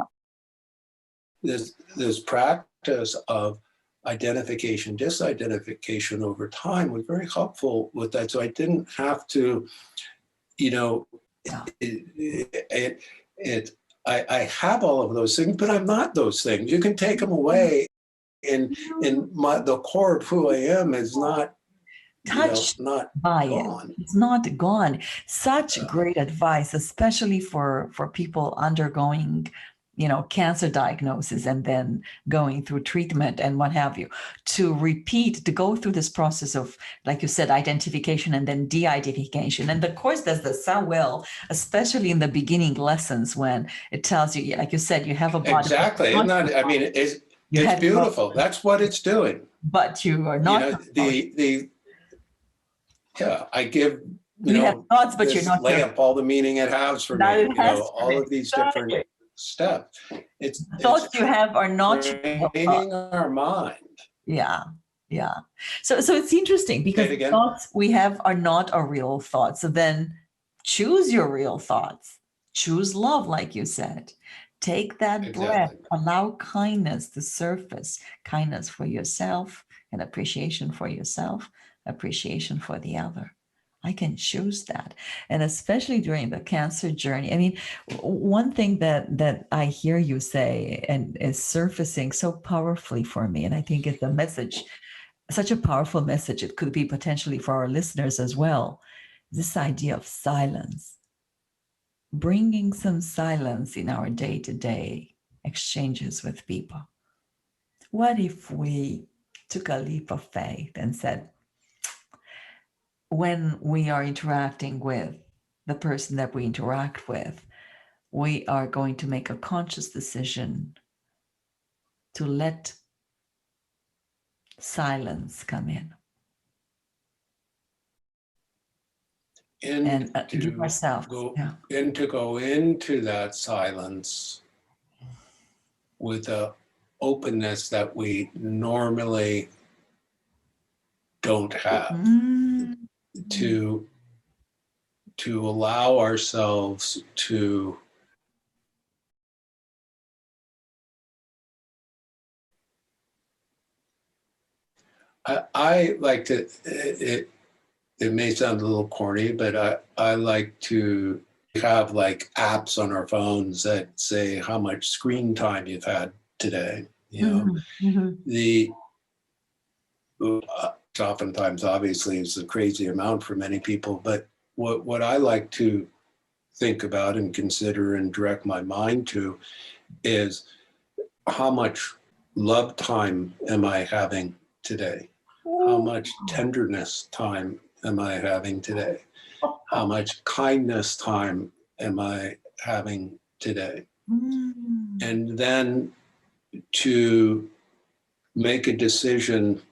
This practice of identification, disidentification over time was very helpful with that. So I didn't have to, I have all of those things, but I'm not those things. You can take them away, and the core of who I am is not touched not by gone. it. It's not gone. Such great advice, especially for people undergoing cancer diagnosis and then going through treatment and what have you, to go through this process of, like you said, identification and then de-identification. And the course does this so well, especially in the beginning lessons, when it tells you, like you said, you have a body. Exactly. It's beautiful. That's what it's doing. But you are not. I give you have thoughts, but you're not lamp all the meaning it has for me. All of these different steps. It's thoughts you have are not training our mind. Yeah. So it's interesting because the thoughts we have are not our real thoughts. So then choose your real thoughts. Choose love, like you said. Take that breath. Allow kindness to surface. Kindness for yourself and appreciation for yourself, appreciation for the other. I can choose that. And especially during the cancer journey. I mean, one thing that I hear you say and is surfacing so powerfully for me, and I think it's a message, such a powerful message, it could be potentially for our listeners as well, this idea of silence. Bringing some silence in our day-to-day exchanges with people. What if we took a leap of faith and said, when we are interacting with the person that we interact with, we are going to make a conscious decision to let silence come in. And give ourselves. Go into that silence with a openness that we normally don't have. To allow ourselves to I like to, it may sound a little corny, but I like to have like apps on our phones that say how much screen time you've had today. Oftentimes, obviously, it's a crazy amount for many people, but what I like to think about and consider and direct my mind to is how much love time am I having today? How much tenderness time am I having today? How much kindness time am I having today? And then to make a decision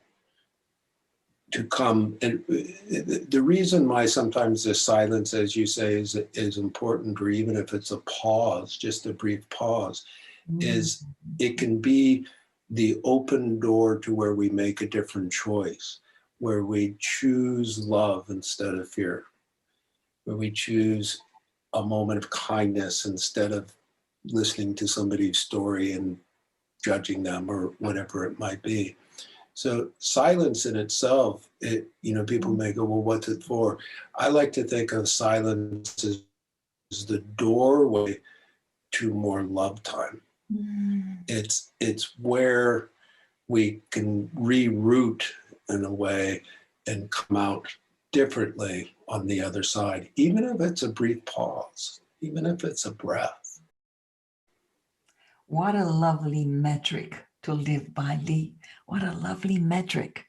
to come, and the reason why sometimes the silence, as you say, is important, or even if it's a pause, just a brief pause, is it can be the open door to where we make a different choice, where we choose love instead of fear, where we choose a moment of kindness instead of listening to somebody's story and judging them or whatever it might be. So silence in itself, people may go, well, what's it for? I like to think of silence as the doorway to more love time. It's where we can reroute in a way and come out differently on the other side, even if it's a brief pause, even if it's a breath. What a lovely metric to live by, Lee. What a lovely metric,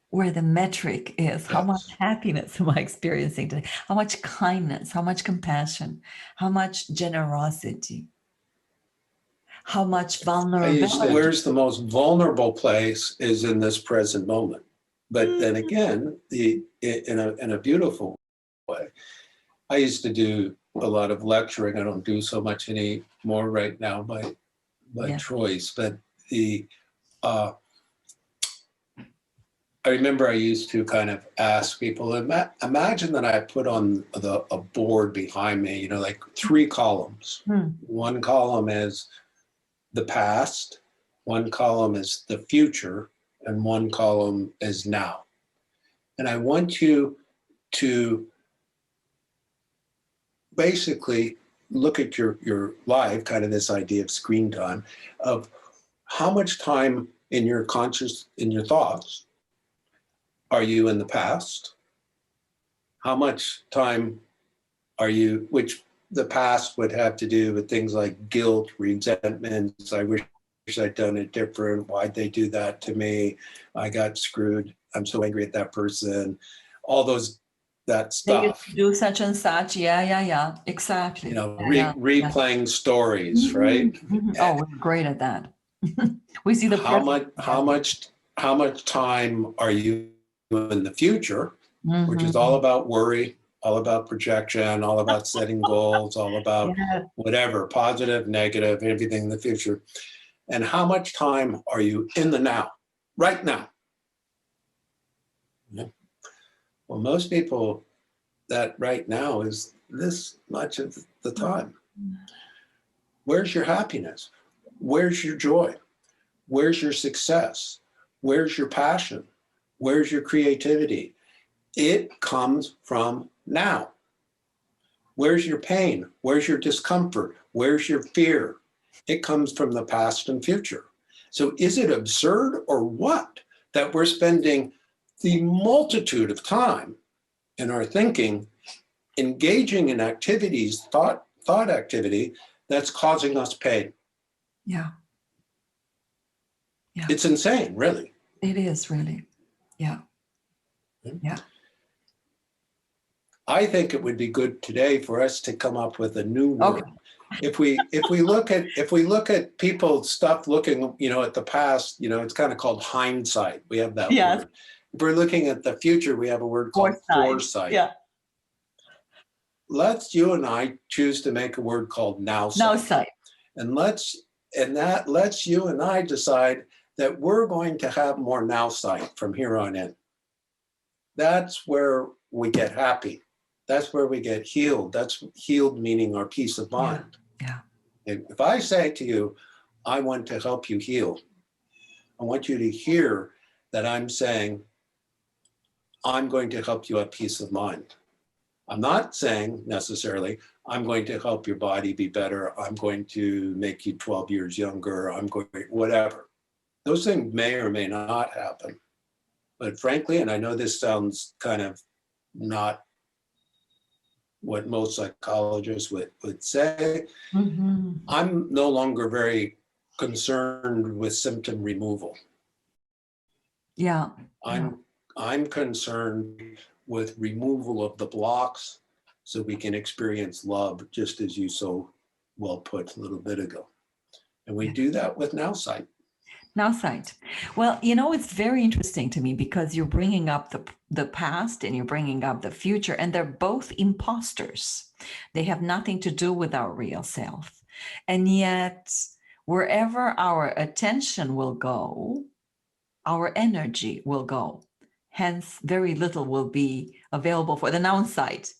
where the metric is how much happiness am I experiencing today? How much kindness, how much compassion, how much generosity, how much I used to, vulnerability. where's the most vulnerable place is in this present moment. But then again, in a beautiful way, I used to do a lot of lecturing. I don't do so much anymore right now by choice. But I remember I used to kind of ask people, imagine that I put on a board behind me, you know, like 3 columns. One column is the past, one column is the future, and one column is now. And I want you to basically look at your life, kind of this idea of screen time, of how much time in your thoughts are you in the past? How much time are you, which the past would have to do with things like guilt, resentments, I wish I'd done it different, why'd they do that to me, I got screwed, I'm so angry at that person, all that They used stuff. to do such and such. Yeah. Exactly. You know, Yeah. replaying stories, right? Oh, we're great at that. We see the how much time are you in the future, which is all about worry, all about projection, all about setting goals, all about whatever, positive, negative, everything in the future. And how much time are you in the now, right now? Yeah. Well, most people, that right now is this much of the time. Where's your happiness? Where's your joy? Where's your success? Where's your passion? Where's your creativity? It comes from now. Where's your pain? Where's your discomfort? Where's your fear? It comes from the past and future. So is it absurd or what that we're spending the multitude of time in our thinking engaging in activities, thought activity that's causing us pain? Yeah. It's insane, really. It is really. Yeah. I think it would be good today for us to come up with a new word. Okay. If we look at people's stuff looking, you know, at the past, you know, it's kind of called hindsight. We have that word. If we're looking at the future, we have a word called foresight. Yeah. Let's you and I choose to make a word called nowsight. And let's you and I decide that we're going to have more nowsight from here on in. That's where we get happy. That's where we get healed. That's healed meaning our peace of mind. Yeah. If I say to you, I want to help you heal, I want you to hear that I'm saying, I'm going to help you have peace of mind. I'm not saying necessarily, I'm going to help your body be better. I'm going to make you 12 years younger. I'm going, whatever. Those things may or may not happen. But frankly, and I know this sounds kind of not what most psychologists would say, I'm no longer very concerned with symptom removal. Yeah. I'm concerned with removal of the blocks so we can experience love, just as you so well put a little bit ago. And we do that with nowsight. Nowsight. Well, you know, it's very interesting to me because you're bringing up the past and you're bringing up the future, and they're both imposters. They have nothing to do with our real self. And yet, wherever our attention will go, our energy will go. Hence, very little will be available for the nowsight.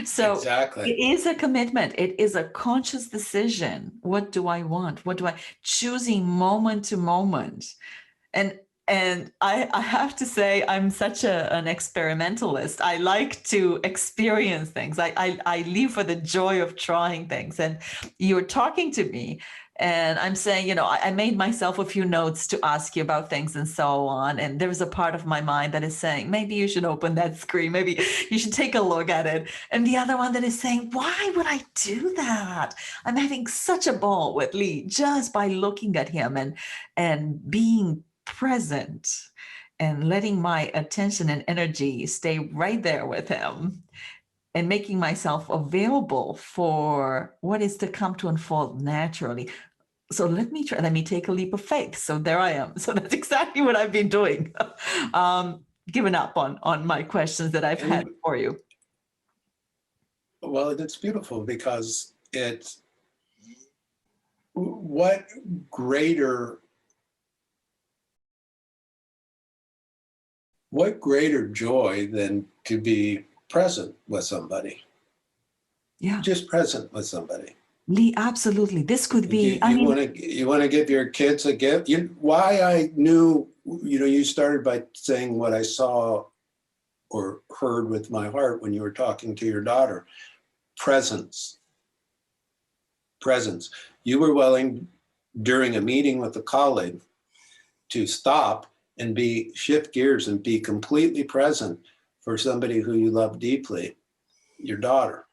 So exactly. It is a commitment. It is a conscious decision. What do I want? What do I choosing moment to moment? And I have to say, I'm such an experimentalist. I like to experience things. I live for the joy of trying things. And you're talking to me and I'm saying, you know, I made myself a few notes to ask you about things and so on. And there's a part of my mind that is saying, maybe you should open that screen. Maybe you should take a look at it. And the other one that is saying, why would I do that? I'm having such a ball with Lee just by looking at him and being present and letting my attention and energy stay right there with him. and making myself available for what is to come to unfold naturally. So let me take a leap of faith. So there I am. So that's exactly what I've been doing. Given up on my questions that I've had for you. Well, it's beautiful because it's what greater joy than to be present with somebody. Yeah. Just present with somebody. Lee, absolutely. This could be, you want to give your kids a gift. Why I knew, you started by saying what I saw or heard with my heart when you were talking to your daughter. Presence. You were willing during a meeting with a colleague to stop and shift gears and be completely present for somebody who you love deeply, your daughter.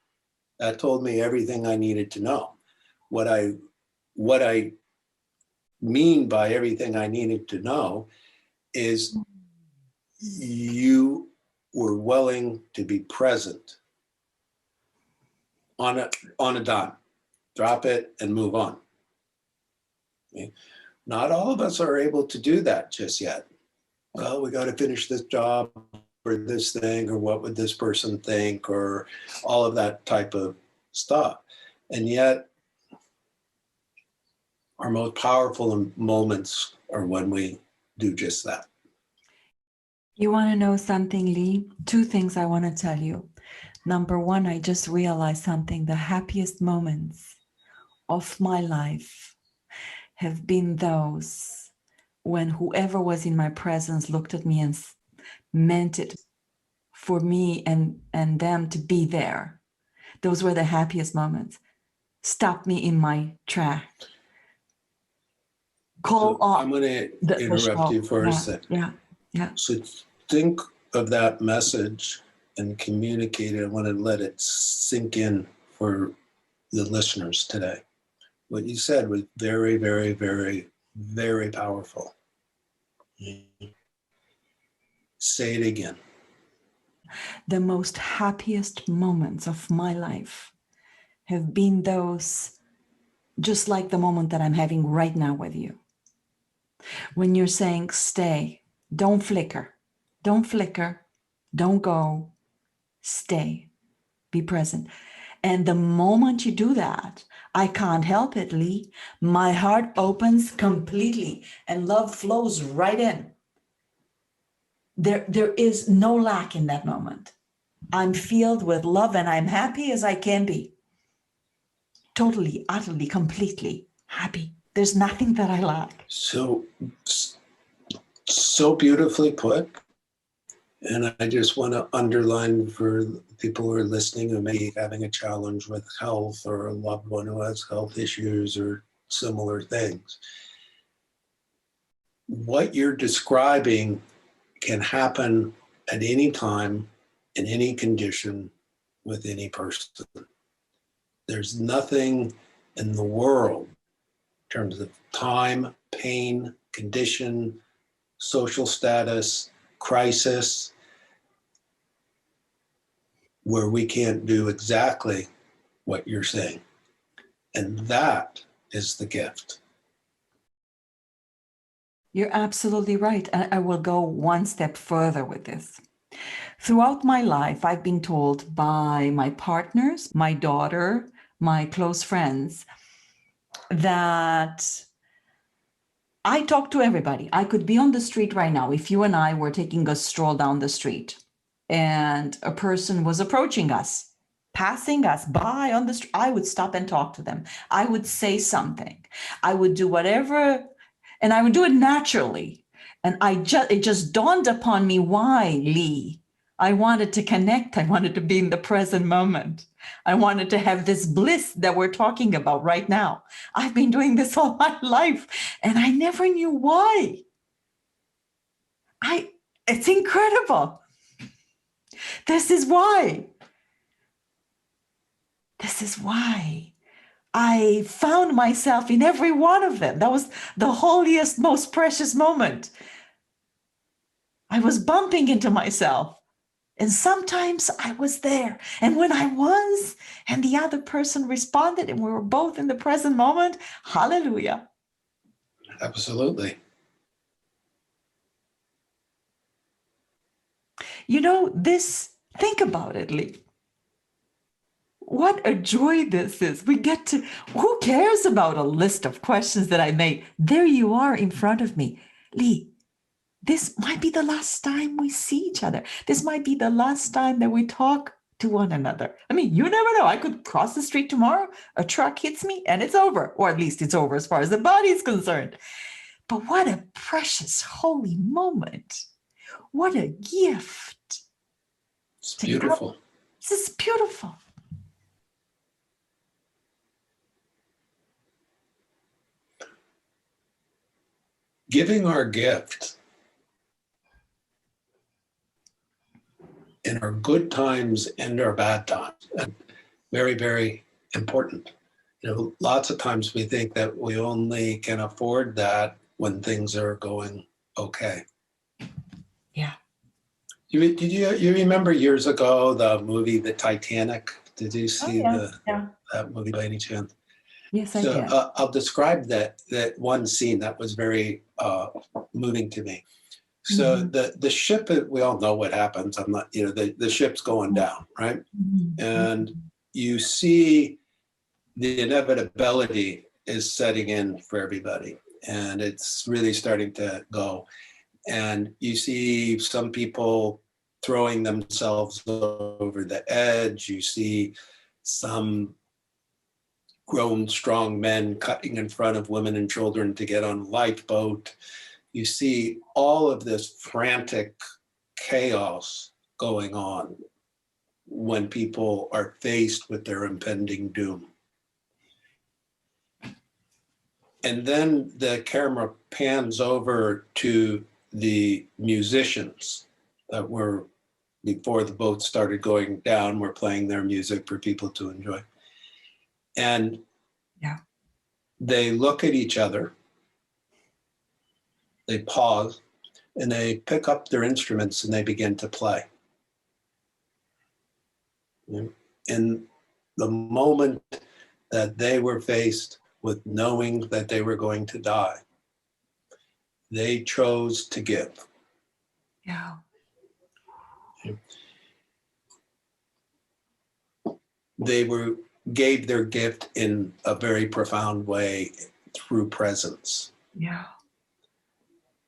That told me everything I needed to know. What I mean by everything I needed to know is you were willing to be present on a dime. Drop it and move on. Okay? Not all of us are able to do that just yet. Well, we got to finish this job or this thing, or what would this person think, or all of that type of stuff. And yet, our most powerful moments are when we do just that. You want to know something, Lee? 2 things I want to tell you. Number 1, I just realized something. The happiest moments of my life have been those when whoever was in my presence looked at me and meant it for me and them to be there. Those were the happiest moments. Stopped me in my track. I'm going to interrupt you for a second. Yeah. So think of that message and communicate it. I want to let it sink in for the listeners today. What you said was very, very, very, very powerful. Say it again. The most happiest moments of my life have been those, just like the moment that I'm having right now with you. When you're saying, stay, don't flicker, don't go, stay, be present. And the moment you do that, I can't help it, Lee. My heart opens completely and love flows right in. There is no lack in that moment. I'm filled with love and I'm happy as I can be. Totally, utterly, completely happy. There's nothing that I lack. So beautifully put. And I just want to underline for people who are listening who may be having a challenge with health, or a loved one who has health issues or similar things. What you're describing can happen at any time, in any condition, with any person. There's nothing in the world in terms of time, pain, condition, social status, crisis, where we can't do exactly what you're saying. And that is the gift. You're absolutely right. I will go one step further with this. Throughout my life, I've been told by my partners, my daughter, my close friends, that I talk to everybody. I could be on the street right now. If you and I were taking a stroll down the street and a person was approaching us, passing us by on the street, I would stop and talk to them. I would say something. I would do whatever, and I would do it naturally. And it just dawned upon me why, Lee. I wanted to connect. I wanted to be in the present moment. I wanted to have this bliss that we're talking about right now. I've been doing this all my life, and I never knew why. It's incredible. This is why. This is why I found myself in every one of them. That was the holiest, most precious moment. I was bumping into myself. And sometimes I was there. And when I was, and the other person responded, and we were both in the present moment, hallelujah. Absolutely. You know, think about it, Lee. What a joy this is. We get to, who cares about a list of questions that I made? There you are in front of me. Lee, this might be the last time we see each other. This might be the last time that we talk to one another. I mean, you never know. I could cross the street tomorrow, a truck hits me, and it's over. Or at least it's over as far as the body is concerned. But what a precious, holy moment. What a gift. It's beautiful. This is beautiful. Giving our gift in our good times and our bad times, very, very important. You know, lots of times we think that we only can afford that when things are going okay. Yeah. Did you remember years ago the movie The Titanic? Did you see that movie by any chance? Yes, I So did. I'll describe that one scene that was very moving to me. So the ship, we all know what happens. I'm not, the ship's going down, right? And you see the inevitability is setting in for everybody, and it's really starting to go. And you see some people throwing themselves over the edge. You see some grown, strong men cutting in front of women and children to get on a lifeboat. You see all of this frantic chaos going on when people are faced with their impending doom. And then the camera pans over to the musicians that were, before the boat started going down, were playing their music for people to enjoy. And they look at each other, they pause, and they pick up their instruments and they begin to play. In the moment that they were faced with knowing that they were going to die, they chose to give. Yeah. They gave their gift in a very profound way through presence. Yeah.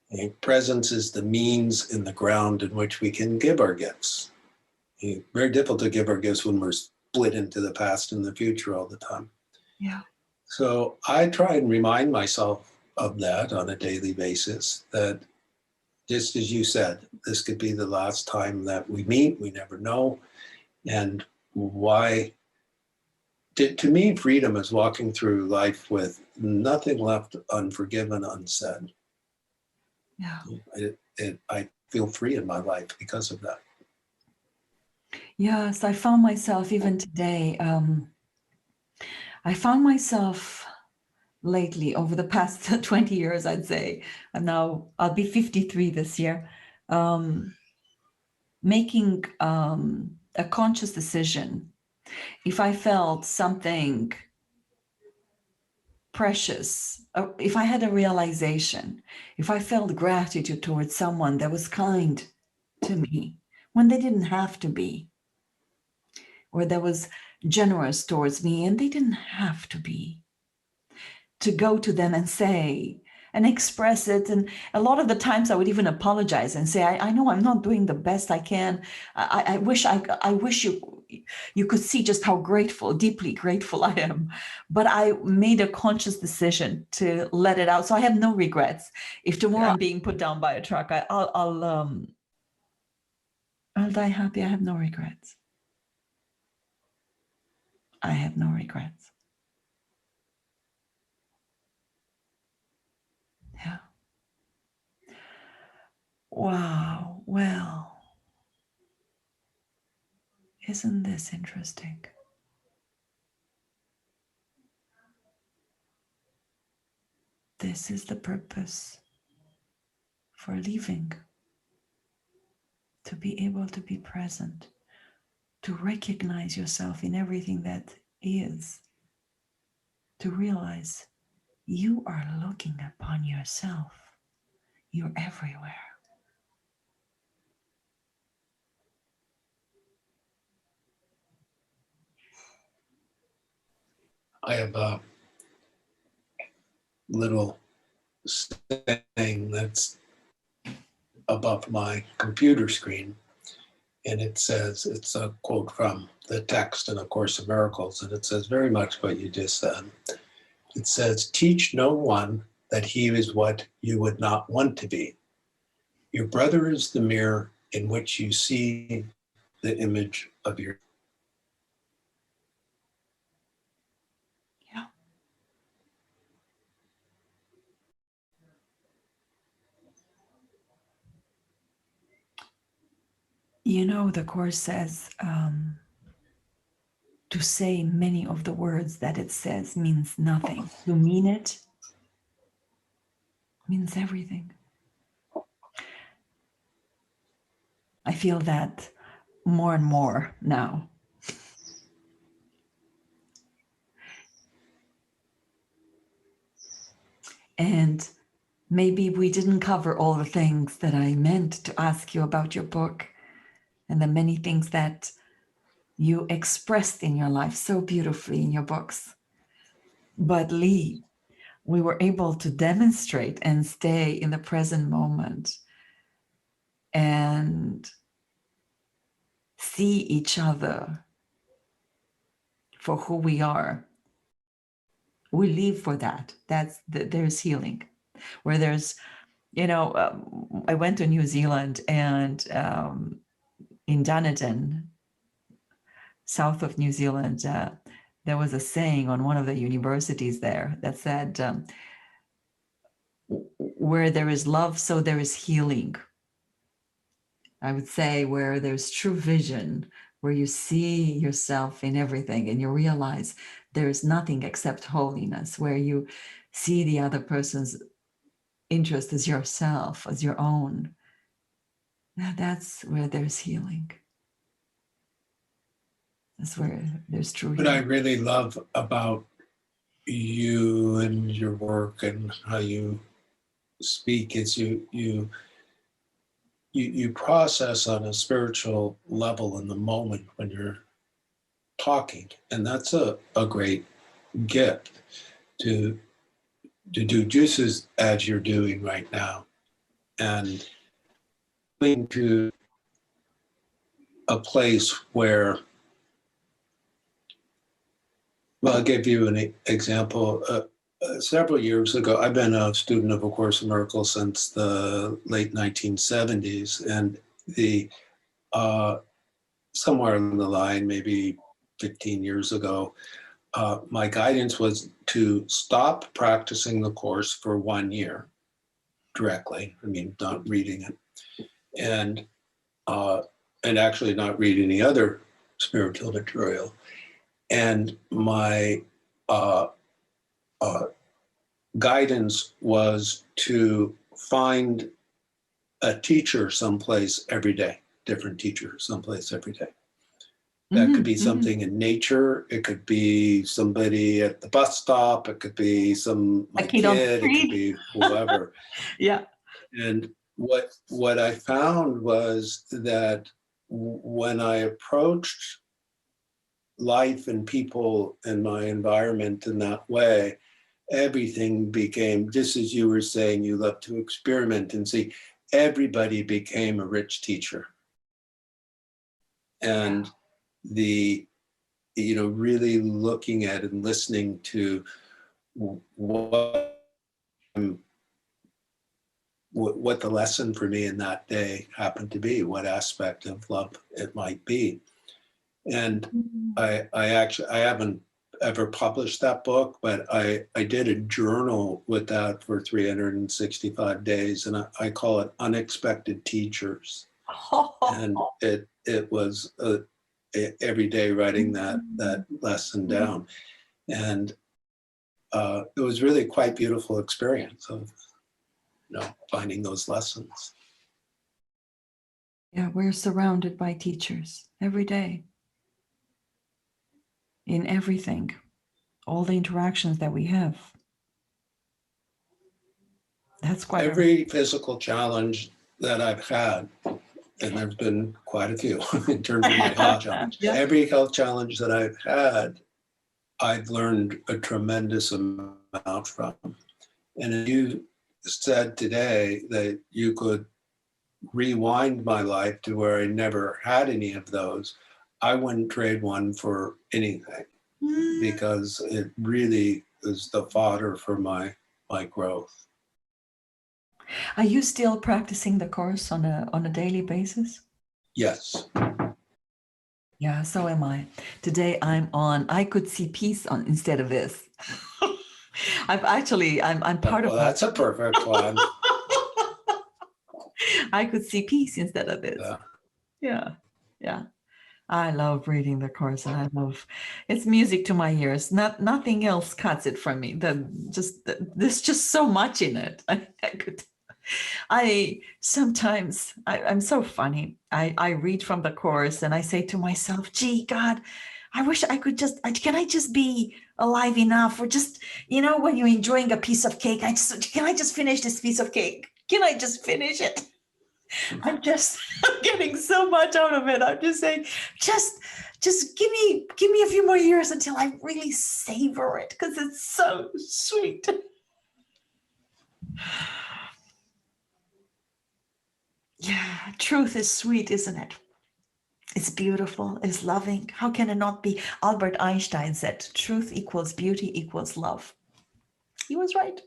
And presence is the means in the ground in which we can give our gifts. It's very difficult to give our gifts when we're split into the past and the future all the time. Yeah. So I try and remind myself of that on a daily basis, that just as you said, this could be the last time that we meet. We never know. And why? To me, freedom is walking through life with nothing left unforgiven, unsaid. Yeah. I feel free in my life because of that. Yes, I found myself even today. I found myself lately over the past 20 years, I'd say. I'll be 53 this year, making a conscious decision. If I felt something precious, if I had a realization, if I felt gratitude towards someone that was kind to me when they didn't have to be, or that was generous towards me and they didn't have to be, to go to them and say and express it. And a lot of the times I would even apologize and say, I know I'm not doing the best I can. I wish you could see just how deeply grateful I am. But I made a conscious decision to let it out. So I have no regrets. If tomorrow I'm being put down by a truck, I'll die happy. I have no regrets. I have no regrets. Yeah. Wow. Well, isn't this interesting? This is the purpose for leaving. to be able to be present, to recognize yourself in everything that is, to realize you are looking upon yourself. You're everywhere. I have a little saying that's above my computer screen, and it says, it's a quote from the text in A Course in Miracles, and it says very much what you just said. It says, teach no one that he is what you would not want to be. Your brother is the mirror in which you see the image of your. Yeah. You know, the Course says to say many of the words that it says means nothing. To mean it means everything. I feel that more and more now. And maybe we didn't cover all the things that I meant to ask you about your book and the many things that you expressed in your life so beautifully in your books. But Lee, we were able to demonstrate and stay in the present moment and see each other for who we are. We live for that. There's healing. Where there's, I went to New Zealand, and in Dunedin, south of New Zealand, there was a saying on one of the universities there that said, where there is love, so there is healing. I would say where there's true vision, where you see yourself in everything and you realize there is nothing except holiness, where you see the other person's interest as yourself, as your own. Now that's where there's healing. That's where there's true healing. What I really love about you and your work and how you speak is you process on a spiritual level in the moment when you're talking, and that's a great gift to do juices as you're doing right now, and coming to a place where, well, I'll give you an example. Several years ago, I've been a student of A Course in Miracles since the late 1970s, and somewhere along the line, maybe 15 years ago, my guidance was to stop practicing the Course for 1 year directly. I mean, not reading it, and actually not read any other spiritual material. And my guidance was to find a teacher someplace every day, different teacher someplace every day. That could be something in nature. It could be somebody at the bus stop. It could be my kid. It could be whoever. Yeah. And what I found was that when I approached life and people and my environment in that way, everything became, just as you were saying, you love to experiment and see, everybody became a rich teacher. And really looking at and listening to what the lesson for me in that day happened to be, what aspect of love it might be. And I haven't ever published that book, but I did a journal with that for 365 days, and I call it Unexpected Teachers. And it was every day writing that lesson down. And it was really quite beautiful experience of finding those lessons. Yeah, we're surrounded by teachers every day in everything, all the interactions that we have. That's quite Every physical challenge that I've had, and there's been quite a few in terms of my health challenge. Yeah. Every health challenge that I've had, I've learned a tremendous amount from. And you said today that you could rewind my life to where I never had any of those. I wouldn't trade one for anything, because it really is the fodder for my growth. Are you still practicing the course on a daily basis? Yes. Yeah, so am I. Today I'm on I Could See Peace on instead of this. I'm part Well, of that's a perfect plan. I could see peace instead of this. Yeah. I love reading the course, and it's music to my ears. Nothing else cuts it from me. There's just so much in it. I'm so funny. I read from the course and I say to myself, gee, God, I wish I could can I just be alive enough, or just, when you're enjoying a piece of cake, can I just finish this piece of cake? Can I just finish it? I'm getting so much out of it. I'm just saying, just give me a few more years until I really savor it, because it's so sweet. Yeah, truth is sweet, isn't it? It's beautiful, it's loving. How can it not be? Albert Einstein said, truth equals beauty equals love. He was right.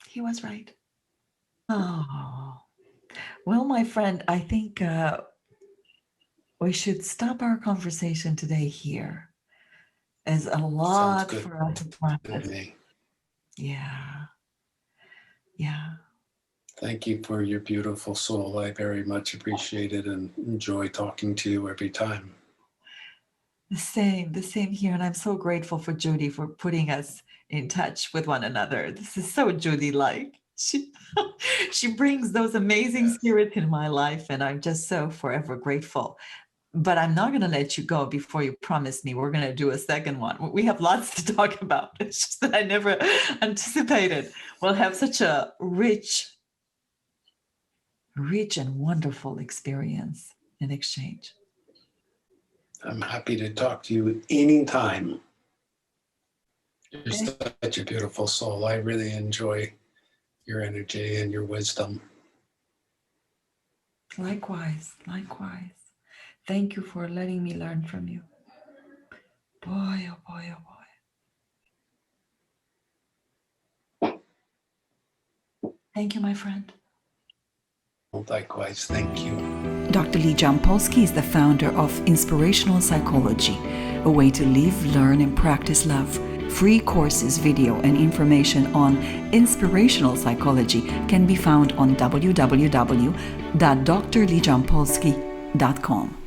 He was right. Oh, well, my friend, I think we should stop our conversation today here. There's a lot for us to practice. Yeah. Thank you for your beautiful soul. I very much appreciate it and enjoy talking to you every time. The same here. And I'm so grateful for Judy for putting us in touch with one another. This is so Judy-like. She brings those amazing spirits in my life, and I'm just so forever grateful. But I'm not going to let you go before you promise me we're going to do a second one. We have lots to talk about. It's just that I never anticipated we'll have such a rich and wonderful experience in exchange. I'm happy to talk to you anytime. You're such a beautiful soul. I really enjoy your energy and your wisdom. Likewise. Thank you for letting me learn from you. Boy, oh boy, oh boy. Thank you, my friend. Likewise, thank you. Dr. Lee Jampolsky is the founder of Inspirational Psychology, a way to live, learn, and practice love. Free courses, video, and information on inspirational psychology can be found on www.drleejampolsky.com.